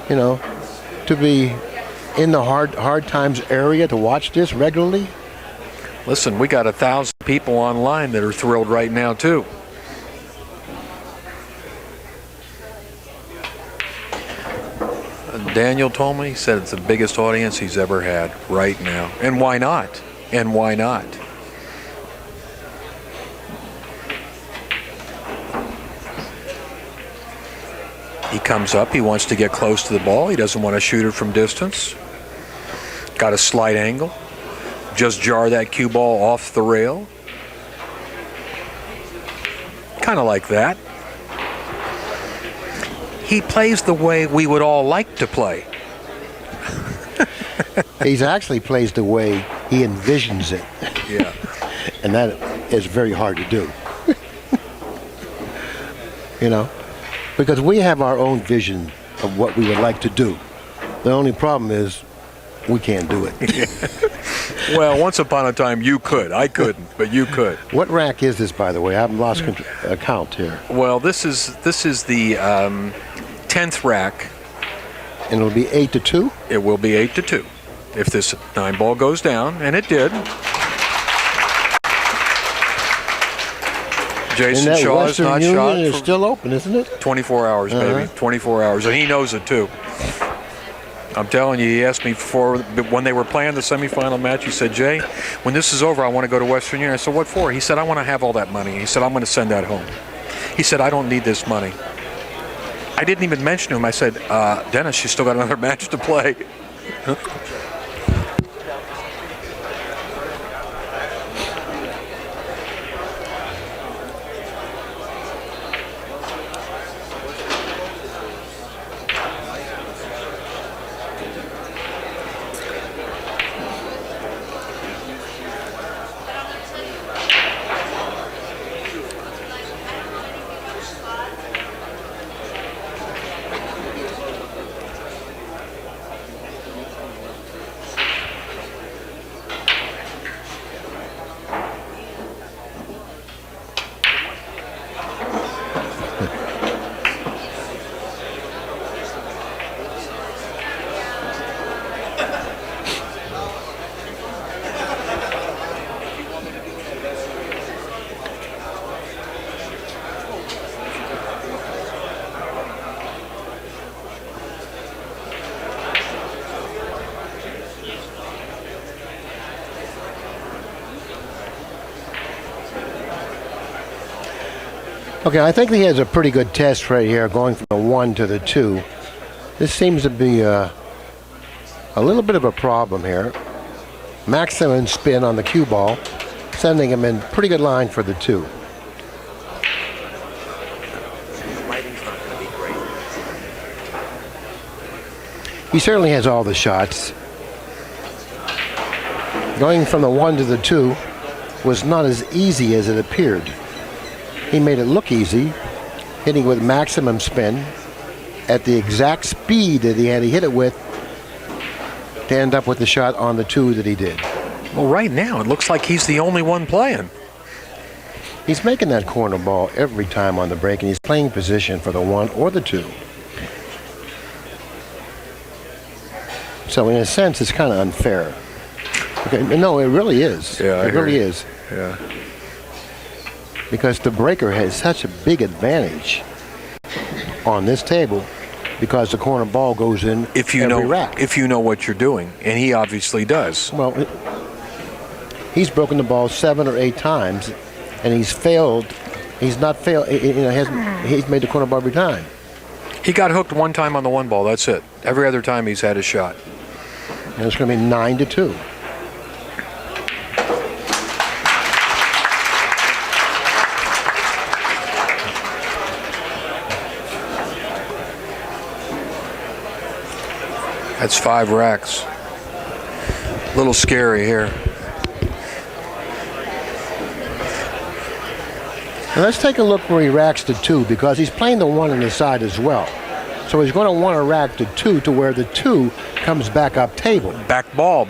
to be in the hard times area to watch this regularly. Listen, we got 1,000 people online that are thrilled right now too. Daniel told me, he said it's the biggest audience he's ever had right now. And why not? And why not? He comes up, he wants to get close to the ball. He doesn't want to shoot it from distance. Got a slight angle. Just jar that cue ball off the rail. Kind of like that. He plays the way we would all like to play. He actually plays the way he envisions it. Yeah. And that is very hard to do. Because we have our own vision of what we would like to do. The only problem is we can't do it. Well, once upon a time you could. I couldn't, but you could. What rack is this, by the way? I haven't lost count here. Well, this is the 10th rack. And it'll be 8-2? It will be 8-2 if this 9-ball goes down, and it did. Jayson Shaw is not shot. It's still open, isn't it? 24 hours, baby. 24 hours, and he knows it too. I'm telling you, he asked me before, when they were playing the semifinal match, he said, Jay, when this is over, I want to go to Western Union. I said, what for? He said, I want to have all that money. He said, I'm going to send that home. He said, I don't need this money. I didn't even mention to him. I said, Dennis, you still got another match to play. Okay, I think he has a pretty good test right here, going from the 1 to the 2. This seems to be a little bit of a problem here. Maximum spin on the cue ball, sending him in pretty good line for the 2. He certainly has all the shots. Going from the 1 to the 2 was not as easy as it appeared. He made it look easy, hitting with maximum spin at the exact speed that he had to hit it with to end up with the shot on the 2 that he did. Well, right now, it looks like he's the only one playing. He's making that corner ball every time on the break, and he's playing position for the 1 or the 2. So in a sense, it's kind of unfair. Okay, no, it really is. Yeah, it really is. Yeah. because the breaker has such a big advantage on this table because the corner ball goes in every rack. If you know what you're doing, and he obviously does. Well, he's broken the ball 7 or 8 times, and he's failed. He's not failed. He's made the corner ball every time. He got hooked one time on the one ball. That's it. Every other time he's had a shot. And it's going to be 9-2. That's 5 racks. A little scary here. Now let's take a look where he racks to 2 because he's playing the 1 on the side as well. So he's going to want to rack to 2 to where the 2 comes back up table. Back ball.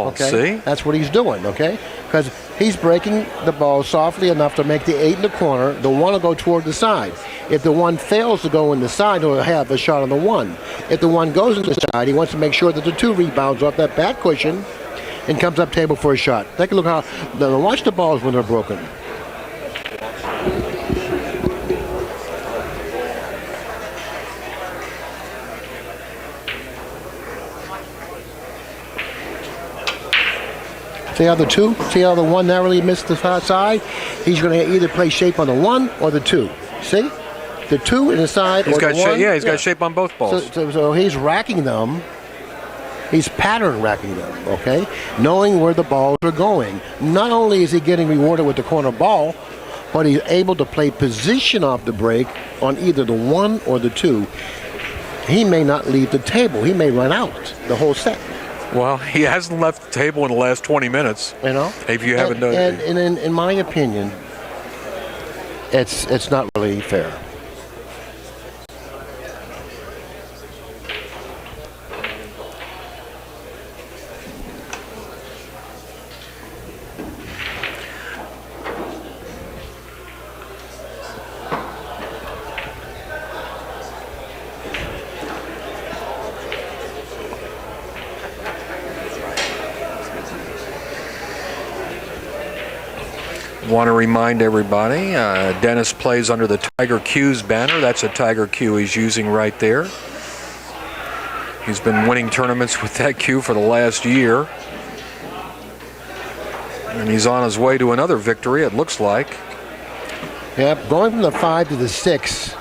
Okay? See? That's what he's doing, okay? Because he's breaking the ball softly enough to make the 8 in the corner. The 1 will go toward the side. If the 1 fails to go in the side, he'll have a shot on the 1. If the 1 goes in the side, he wants to make sure that the 2 rebounds off that back cushion and comes up table for a shot. Take a look watch the balls when they're broken. See how the 2? See how the 1 narrowly missed the side? He's going to either play shape on the 1 or the 2. See? The 2 in the side he's or got the 1. He's got shape on both balls. So he's racking them. He's pattern racking them, okay? Knowing where the balls are going. Not only is he getting rewarded with the corner ball, but he's able to play position off the break on either the 1 or the 2. He may not leave the table. He may run out the whole set. Well, he hasn't left the table in the last 20 minutes. You know? If you haven't done it. And in my opinion, it's not really fair. Want to remind everybody, Dennis plays under the Tiger Q's banner. That's a Tiger Q he's using right there. He's been winning tournaments with that Q for the last year. And he's on his way to another victory, it looks like. Yep, going from the 5 to the 6.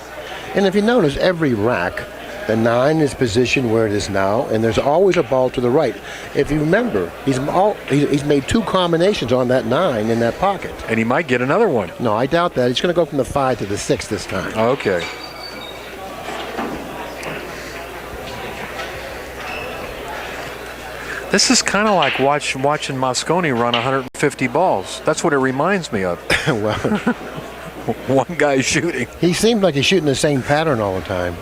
And if you notice, every rack, the 9 is positioned where it is now, and there's always a ball to the right. If you remember, he's made 2 combinations on that 9 in that pocket. And he might get another one. No, I doubt that. He's going to go from the 5 to the 6 this time. Okay. This is kind of like watching Mosconi run 150 balls. That's what it reminds me of. Well, one guy shooting. He seems like he's shooting the same pattern all the time.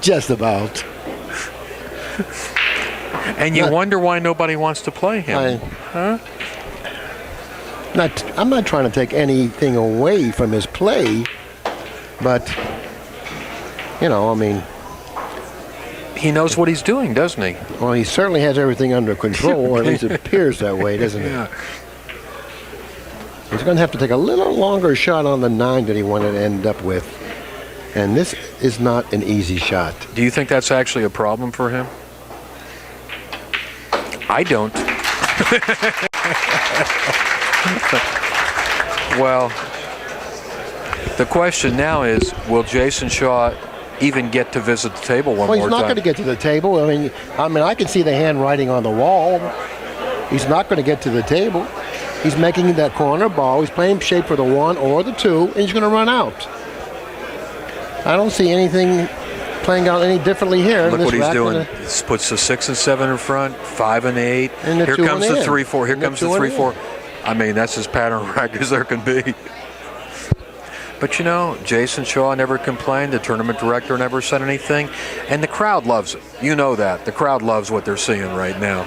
Just about. And you wonder why nobody wants to play him. Huh? I'm not trying to take anything away from his play, but, you know, I mean. He knows what he's doing, doesn't he? Well, he certainly has everything under control, or at least it appears that way, doesn't he? Yeah. He's going to have to take a little longer shot on the 9 that he wanted to end up with. And this is not an easy shot. Do you think that's actually a problem for him? I don't. Well, the question now is, will Jayson Shaw even get to visit the table one more time? Well, he's not going to get to the table. I mean, I can see the handwriting on the wall. He's not going to get to the table. He's making that corner ball. He's playing shape for the 1 or the 2, and he's going to run out. I don't see anything playing out any differently here. Look what he's doing. He puts the 6 and 7 in front, 5 and 8. And the Here 2 comes and the in. 3-4. Here And comes the the 2 and 3-4. I mean, that's as pattern rack as there can be. But you know, Jayson Shaw never complained. The tournament director never said anything. And the crowd loves it. You know that. The crowd loves what they're seeing right now.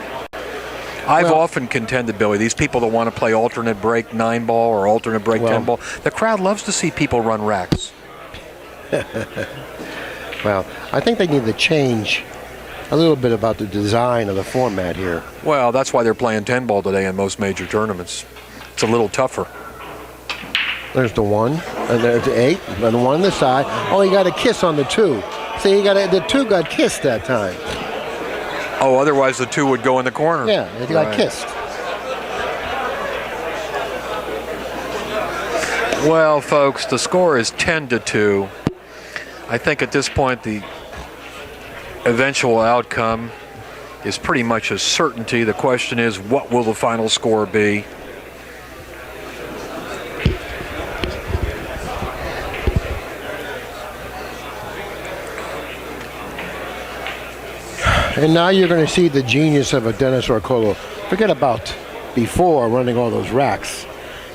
I've often contended, Billy, these people that want to play alternate break 9 ball or alternate break 10 ball, the crowd loves to see people run racks. Well, I think they need to change a little bit about the design of the format here. Well, that's why they're playing 10 ball today in most major tournaments. It's a little tougher. There's the 1, and there's the 8, and the 1 on the side. Oh, he got a kiss on the 2. See, the 2 got kissed that time. Oh, otherwise the 2 would go in the corner. Yeah, he got kissed. Well, folks, the score is 10-2. I think at this point the eventual outcome is pretty much a certainty. The question is, what will the final score be? And now you're going to see the genius of a Dennis Orcollo. Forget about before running all those racks.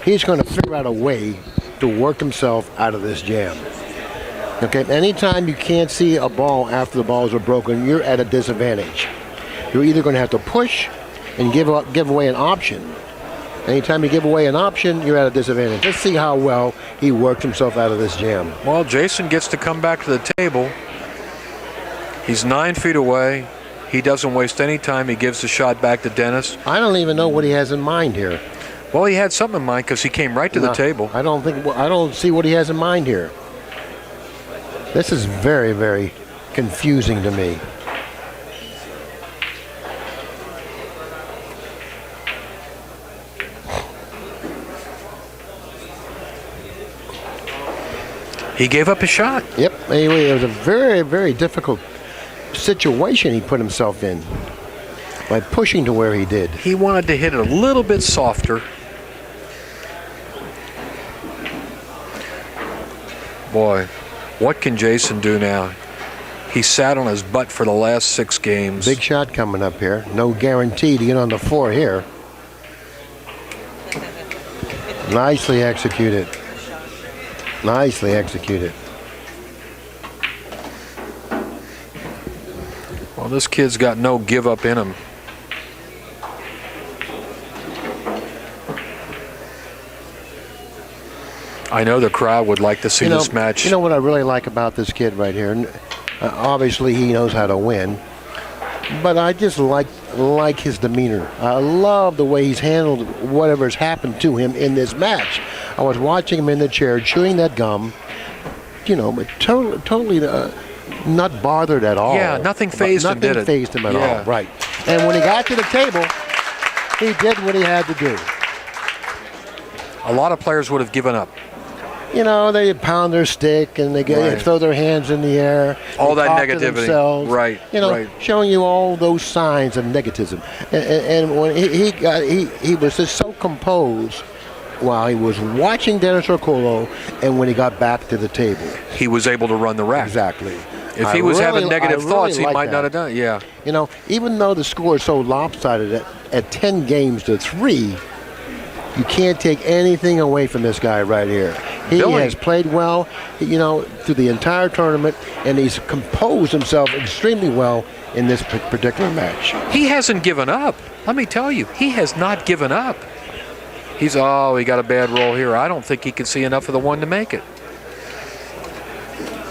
He's going to figure out a way to work himself out of this jam. Okay, anytime you can't see a ball after the balls are broken, you're at a disadvantage. You're either going to have to push and give away an option. Anytime you give away an option, you're at a disadvantage. Let's see how well he worked himself out of this jam. Well, Jayson gets to come back to the table. He's 9 feet away. He doesn't waste any time. He gives the shot back to Dennis. I don't even know what he has in mind here. Well, he had something in mind because he came right to the table. I don't see what he has in mind here. This is very, very confusing to me. He gave up a shot. Yep. Anyway, it was a very, very difficult situation he put himself in by pushing to where he did. He wanted to hit it a little bit softer. Boy, what can Jayson do now? He sat on his butt for the last 6 games. Big shot coming up here. No guarantee to get on the floor here. Nicely executed. Nicely executed. Well, this kid's got no give up in him. I know the crowd would like to see this match. You know what I really like about this kid right here? Obviously, he knows how to win. But I just like his demeanor. I love the way he's handled whatever's happened to him in this match. I was watching him in the chair chewing that gum, but totally not bothered at all. Yeah, nothing fazed him, did it? Nothing fazed him at all, right. And when he got to the table, he did what he had to do. A lot of players would have given up. They pound their stick and they throw their hands in the air. All that talk to negativity. themselves, Right. Showing you all those signs of negativism. And when he was just so composed while he was watching Dennis Orcollo, and when he got back to the table, he was able to run the rack. Exactly. If he was having negative thoughts, he might not have done it. Yeah. Even though the score is so lopsided at 10 games to 3. You can't take anything away from this guy right here. He has played well, through the entire tournament, and he's composed himself extremely well in this particular match. He hasn't given up. Let me tell you, he has not given up. He got a bad roll here. I don't think he can see enough of the 1 to make it.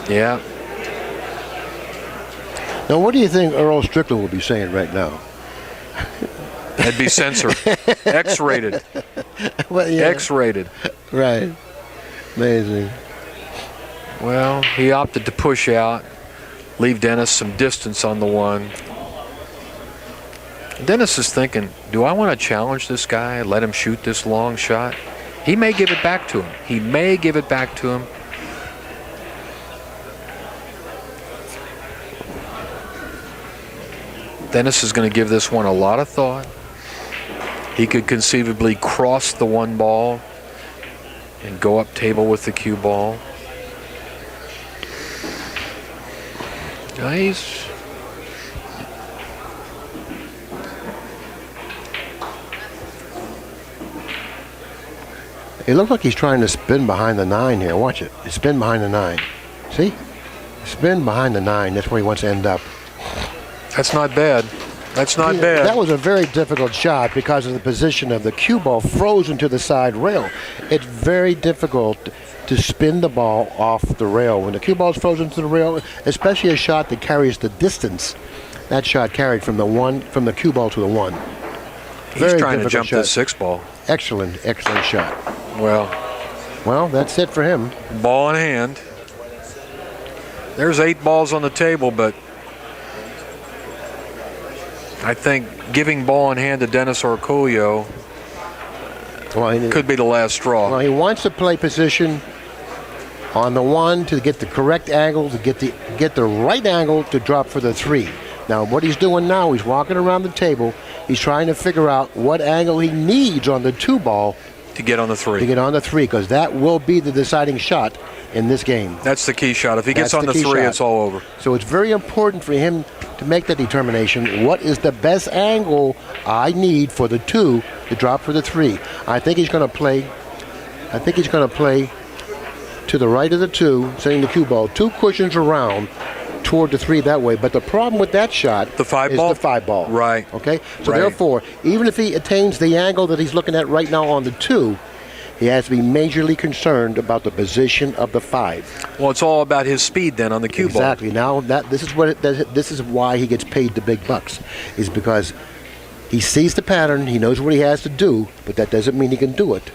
Yeah. Now, what do you think Earl Strickland would be saying right now? That'd be censored. X-rated. Well, yeah. X-rated. Right. Amazing. Well, he opted to push out, leave Dennis some distance on the 1. Dennis is thinking, do I want to challenge this guy, let him shoot this long shot? He may give it back to him. Dennis is going to give this one a lot of thought. He could conceivably cross the 1 ball and go up table with the cue ball. Nice. It looks like he's trying to spin behind the 9 here. Watch it. Spin behind the 9. See? Spin behind the 9. That's where he wants to end up. That's not bad. That was a very difficult shot because of the position of the cue ball frozen to the side rail. It's very difficult to spin the ball off the rail. When the cue ball is frozen to the rail, especially a shot that carries the distance, that shot carried from the cue ball to the 1. He's trying to jump the 6 ball. Excellent shot. Well, Well, that's it for him. Ball in hand. There's 8 balls on the table, but I think giving ball in hand to Dennis Orcollo could be the last straw. Well, he wants to play position on the 1 to get the correct angle, to get the right angle to drop for the 3. Now, what he's doing now, he's walking around the table. He's trying to figure out what angle he needs on the 2 ball to get on the 3. To get on the 3, because that will be the deciding shot in this game. That's the key shot. If he gets on the 3, it's all over. So it's very important for him to make that determination. What is the best angle I need for the 2 to drop for the 3? I think he's going to play. I think he's going to play to the right of the 2, sending the cue ball 2 cushions around toward the 3 that way. But the problem with that shot the 5 is ball? the 5 ball. Right. Okay? So right. Therefore, even if he attains the angle that he's looking at right now on the 2, he has to be majorly concerned about the position of the 5. Well, it's all about his speed then on the cue ball. Exactly. Now this is why he gets paid the big bucks, is because he sees the pattern, he knows what he has to do, but that doesn't mean he can do it.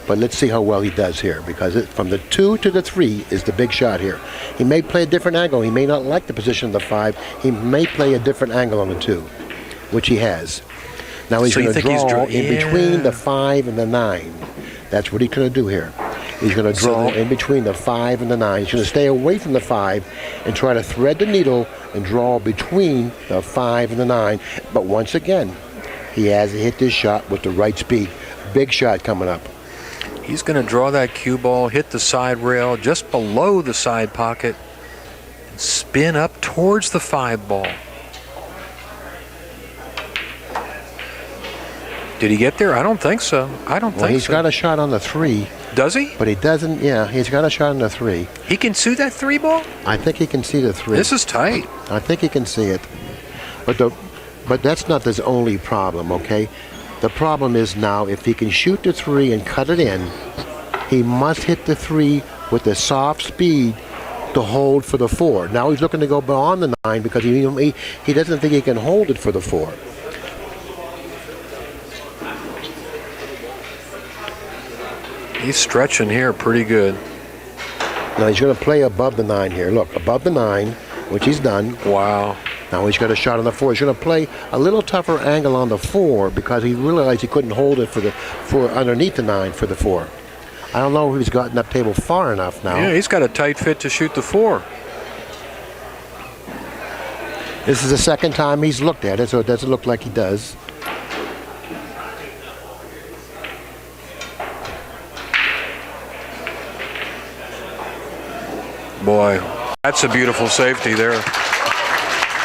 But let's see how well he does here, because from the 2 to the 3 is the big shot here. He may play a different angle. He may not like the position of the 5. He may play a different angle on the 2, which he has. Now he's going to draw in between the 5 and the 9. That's what he's going to do here. He's going to draw in between the 5 and the 9. He's going to stay away from the 5 and try to thread the needle and draw between the 5 and the 9. But once again, he has to hit this shot with the right speed. Big shot coming up. He's going to draw that cue ball, hit the side rail just below the side pocket, and spin up towards the 5 ball. Did he get there? I don't think so. I don't think so. He's got a shot on the 3. Does he? But he doesn't. Yeah, he's got a shot on the 3. He can see that 3 ball? I think he can see the 3. This is tight. I think he can see it. But that's not his only problem, okay? The problem is now if he can shoot the 3 and cut it in, he must hit the 3 with the soft speed to hold for the 4. Now he's looking to go beyond the 9 because he doesn't think he can hold it for the 4. He's stretching here pretty good. Now he's going to play above the 9 here. Look, above the 9, which he's done. Wow. Now he's got a shot on the 4. He's going to play a little tougher angle on the 4 because he realized he couldn't hold it for underneath the 9 for the 4. I don't know if he's gotten up table far enough now. Yeah, he's got a tight fit to shoot the 4. This is the second time he's looked at it, so it doesn't look like he does. Boy, that's a beautiful safety there.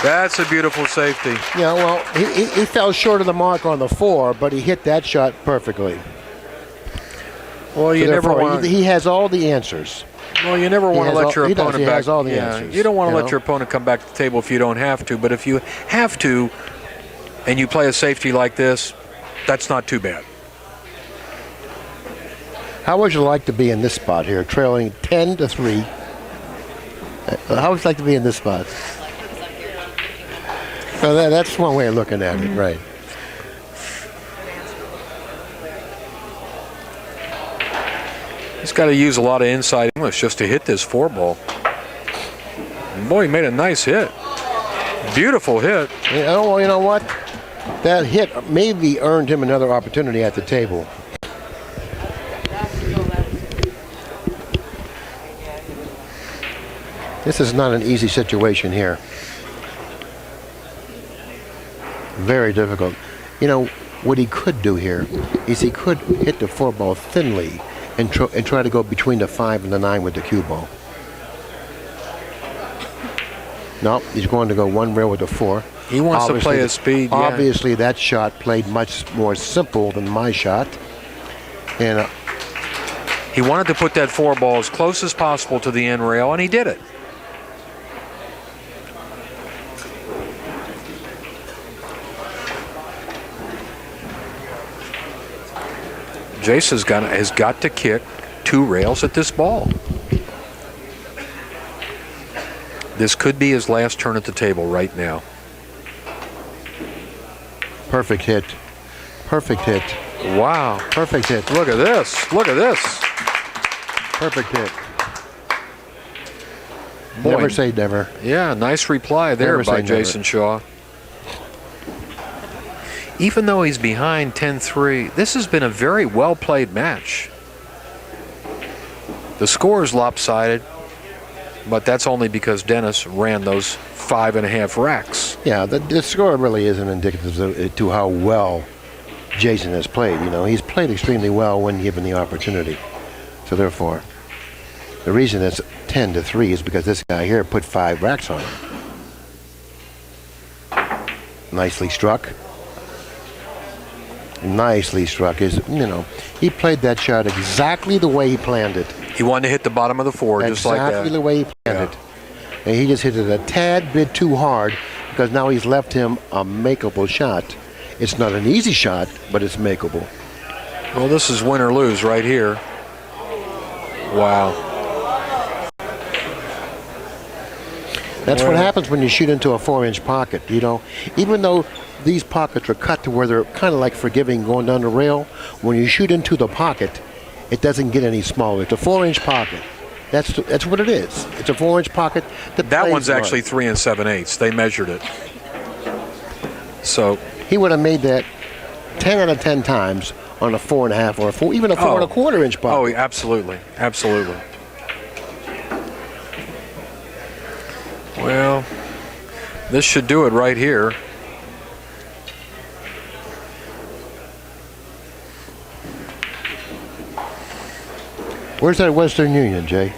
That's a beautiful safety. Yeah, well, he fell short of the mark on the 4, but he hit that shot perfectly. Well, you never want. He has all the answers. Well, you never want to let your opponent back. He has all the answers. You don't want to let your opponent come back to the table if you don't have to. But if you have to, and you play a safety like this, that's not too bad. How would you like to be in this spot here, trailing 10-3? How would you like to be in this spot? Well, that's one way of looking at it, right? He's got to use a lot of inside English just to hit this 4 ball. And boy, he made a nice hit. Beautiful hit. You know what? That hit maybe earned him another opportunity at the table. This is not an easy situation here. Very difficult. You know, what he could do here is he could hit the 4 ball thinly and try to go between the 5 and the 9 with the cue ball. No, he's going to go 1 rail with the 4. He wants to play his speed. Obviously, that shot played much more simple than my shot. And he wanted to put that 4 ball as close as possible to the end rail, and he did it. Jayson has got to kick 2 rails at this ball. This could be his last turn at the table right now. Perfect hit. Perfect hit. Wow. Perfect hit. Look at this. Look at this. Perfect hit. Boy. Never say never. Yeah, nice reply there Never by say never. Jayson Shaw. Even though he's behind 10-3, this has been a very well-played match. The score is lopsided, but that's only because Dennis ran those 5.5 racks. Yeah, the score really isn't indicative to how well Jayson has played. You know, he's played extremely well when given the opportunity. So therefore, the reason it's 10-3 is because this guy here put 5 racks on him. Nicely struck. Nicely struck. He played that shot exactly the way he planned it. He wanted to hit the bottom of the 4 just like that. Exactly the way he planned it. And he just hit it a tad bit too hard because now he's left him a makeable shot. It's not an easy shot, but it's makeable. Well, this is win or lose right here. Wow. That's what happens when you shoot into a 4-inch pocket. You know, even though these pockets are cut to where they're kind of like forgiving going down the rail, when you shoot into the pocket, it doesn't get any smaller. It's a 4-inch pocket. That's what it is. It's a 4-inch pocket. That one's actually 3 7/8. They measured it. So he would have made that 10 out of 10 times on a 4.5 or a 4, even a 4.25 inch pocket. Oh, absolutely, absolutely. Well, this should do it right here. Where's that Western Union, Jay?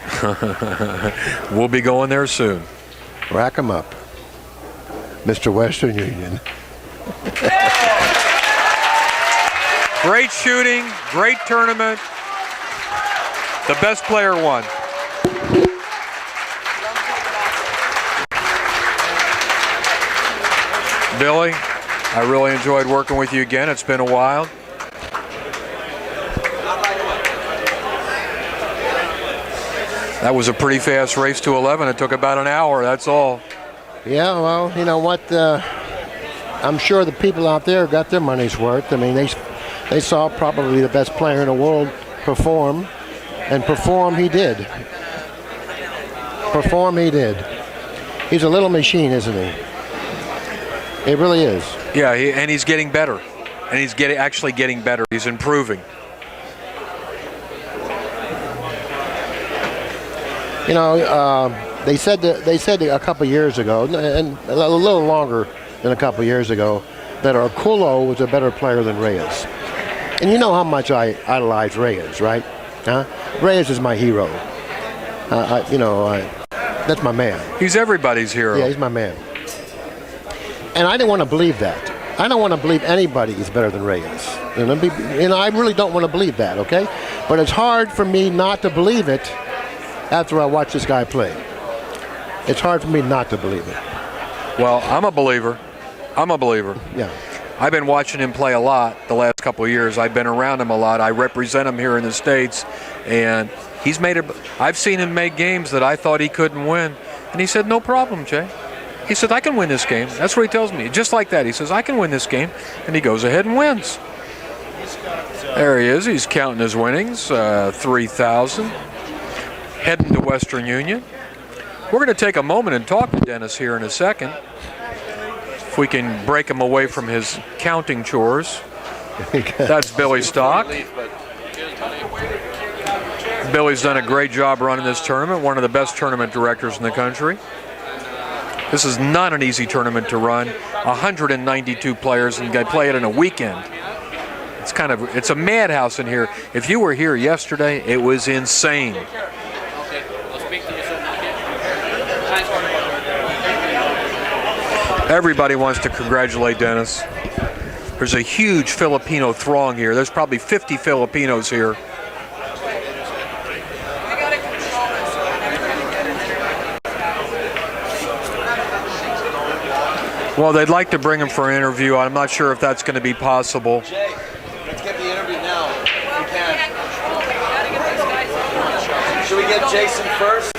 We'll be going there soon. Rack 'em up, Mr. Western Union. Great shooting, great tournament. The best player won. Billy, I really enjoyed working with you again. It's been a while. That was a pretty fast race to 11. It took about an hour, that's all. Yeah, well, you know what? I'm sure the people out there got their money's worth. I mean, they saw probably the best player in the world perform, and perform he did. Perform he did. He's a little machine, isn't he? He really is. Yeah, and he's getting better. And he's actually getting better. He's improving. You know, they said a couple years ago, and a little longer than a couple years ago, that Orcollo was a better player than Reyes. And you know how much I idolize Reyes, right? Huh? Reyes is my hero. That's my man. He's everybody's hero. Yeah, he's my man. And I didn't want to believe that. I don't want to believe anybody is better than Reyes. And I really don't want to believe that, okay? But it's hard for me not to believe it after I watch this guy play. It's hard for me not to believe it. Well, I'm a believer. Yeah. I've been watching him play a lot the last couple of years. I've been around him a lot. I represent him here in the States, and I've seen him make games that I thought he couldn't win. And he said, no problem, Jay. He said, I can win this game. That's what he tells me. Just like that. He says, I can win this game. And he goes ahead and wins. There he is. He's counting his winnings, 3,000. Heading to Western Union. We're going to take a moment and talk to Dennis here in a second. If we can break him away from his counting chores. That's Billy Stock. Billy's done a great job running this tournament, one of the best tournament directors in the country. This is not an easy tournament to run. 192 players, and they play it in a weekend. It's a madhouse in here. If you were here yesterday, it was insane. Everybody wants to congratulate Dennis. There's a huge Filipino throng here. There's probably 50 Filipinos here. Well, they'd like to bring him for an interview. I'm not sure if that's going to be possible. Jay, let's get the interview now, if we can. Should we get Jayson first?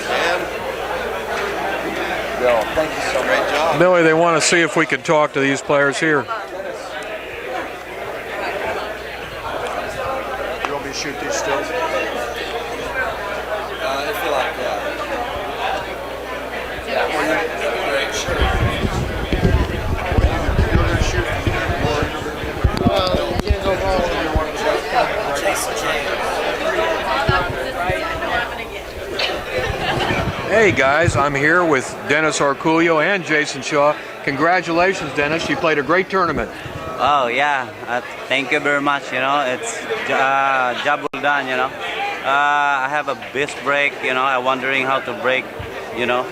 Bill, thank you so much. Great job. Billy, they want to see if we can talk to these players here. You want me to shoot these stills? I feel like, Hey guys, I'm here with Dennis Orcollo and Jayson Shaw. Congratulations, Dennis. You played a great tournament. Oh yeah, thank you very much. You know, it's job well done. You know, I have a best break. You know, I'm wondering how to break. You know,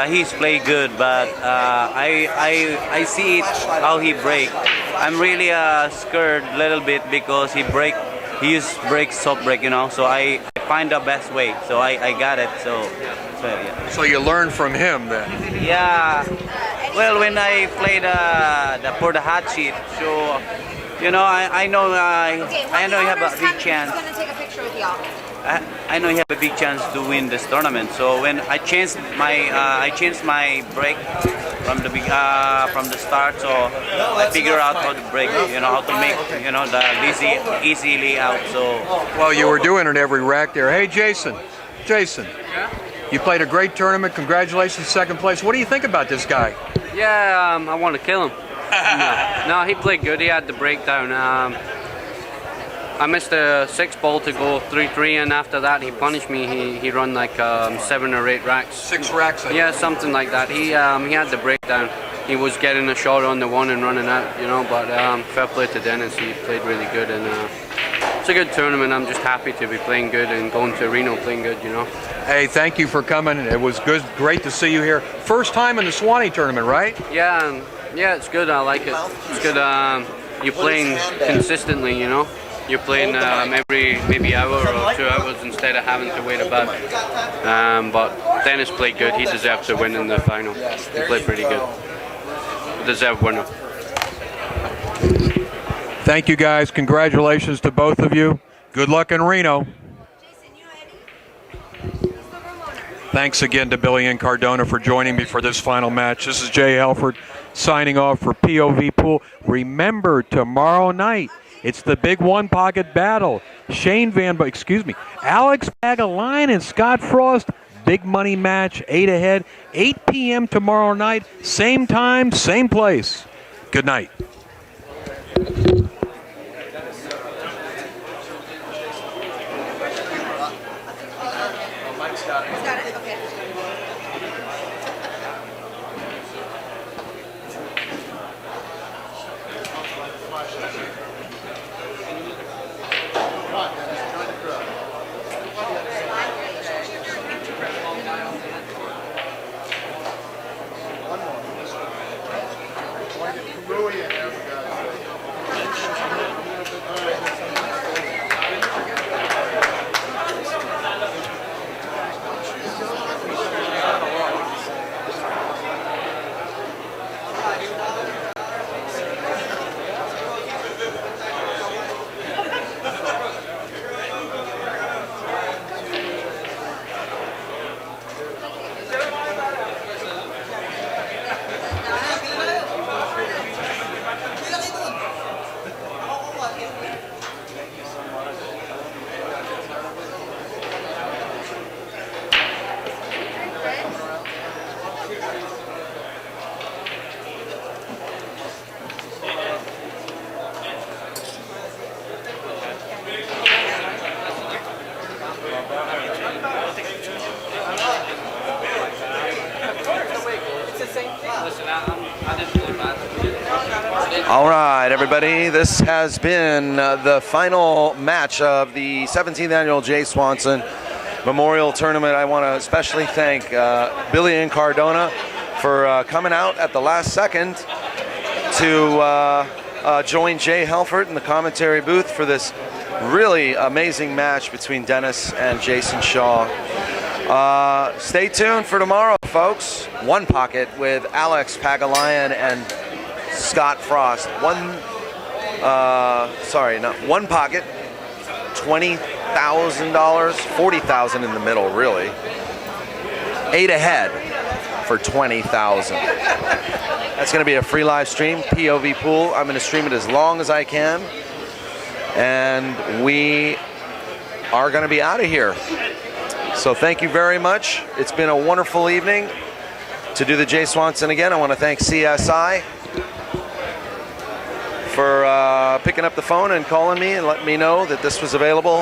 he's played good, but I see it how he break. I'm really scared a little bit because he use break soft break. You know, so I find the best way. So I got it. So yeah. So you learned from him then. Yeah. Well, when I played for the hot sheet, so you know, I know you have a big chance. He's gonna take a picture with y'all. I know you have a big chance to win this tournament. So when I changed my break from the start, so I figure out how to break. You know, how to make the easily out. So Well, you were doing it every rack there. Hey, Jayson. You played a great tournament. Congratulations, second place. What do you think about this guy? Yeah, I want to kill him. No, he played good. He had the breakdown. I missed a 6 ball to go 3-3, and after that he punished me. He run like 7 or 8 racks. 6 racks. Yeah, something like that. He had the breakdown. He was getting a shot on the one and running out, you know. But fair play to Dennis. He played really good, and it's a good tournament. I'm just happy to be playing good and going to Reno playing good, you know. Hey, thank you for coming. It was good, great to see you here. First time in the Swanee tournament, right? Yeah, it's good. I like it. It's good. You're playing consistently, you know. You're playing every maybe hour or 2 hours instead of having to wait about. But Dennis played good. He deserved to win in the final. He played pretty good. Deserved winner. Thank you, guys. Congratulations to both of you. Good luck in Reno. Thanks again to Billiy and Incardona for joining me for this final match. This is Jay Helfert signing off for POV Pool. Remember, tomorrow night, it's the big one-pocket battle. Alex Pagaline and Scott Frost. Big money match, 8 ahead. 8 p.m. tomorrow night. Same time, same place. Good night. All right, everybody, this has been the final match of the 17th annual Jay Swanson Memorial Tournament. I want to especially thank Billiy and Incardona for coming out at the last second to join Jay Helfert in the commentary booth for this really amazing match between Dennis and Jayson Shaw. Stay tuned for tomorrow, folks. One Pocket with Alex Pagaline and Scott Frost. One Pocket, $20,000, $40,000 in the middle, really. 8 ahead for $20,000. That's going to be a free live stream, POV Pool. I'm going to stream it as long as I can, and we are going to be out of here. So thank you very much. It's been a wonderful evening to do the Jay Swanson again. I want to thank CSI for picking up the phone and calling me and letting me know that this was available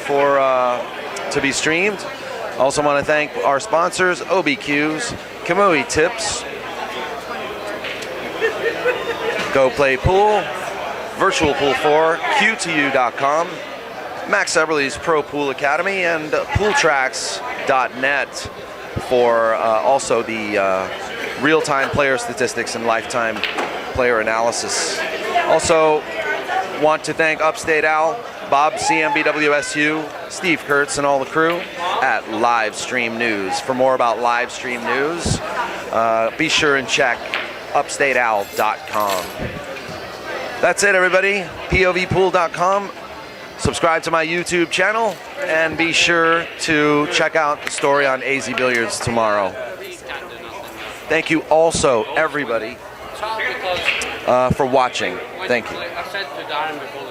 for to be streamed. Also want to thank our sponsors, OBQs, Kamui Tips, Go Play Pool, Virtual Pool 4, Q2U.com, Max Eberly's Pro Pool Academy, and PoolTracks.net for also the real-time player statistics and lifetime player analysis. Also want to thank Upstate Al, Bob CMBWSU, Steve Kurtz, and all the crew at Livestream News. For more about Livestream News, be sure and check upstateal.com. That's it, everybody. POVPOOL.com. Subscribe to my YouTube channel, and be sure to check out the story on AZ Billiards tomorrow. Thank you also, everybody, for watching. Thank you. I said to Darren before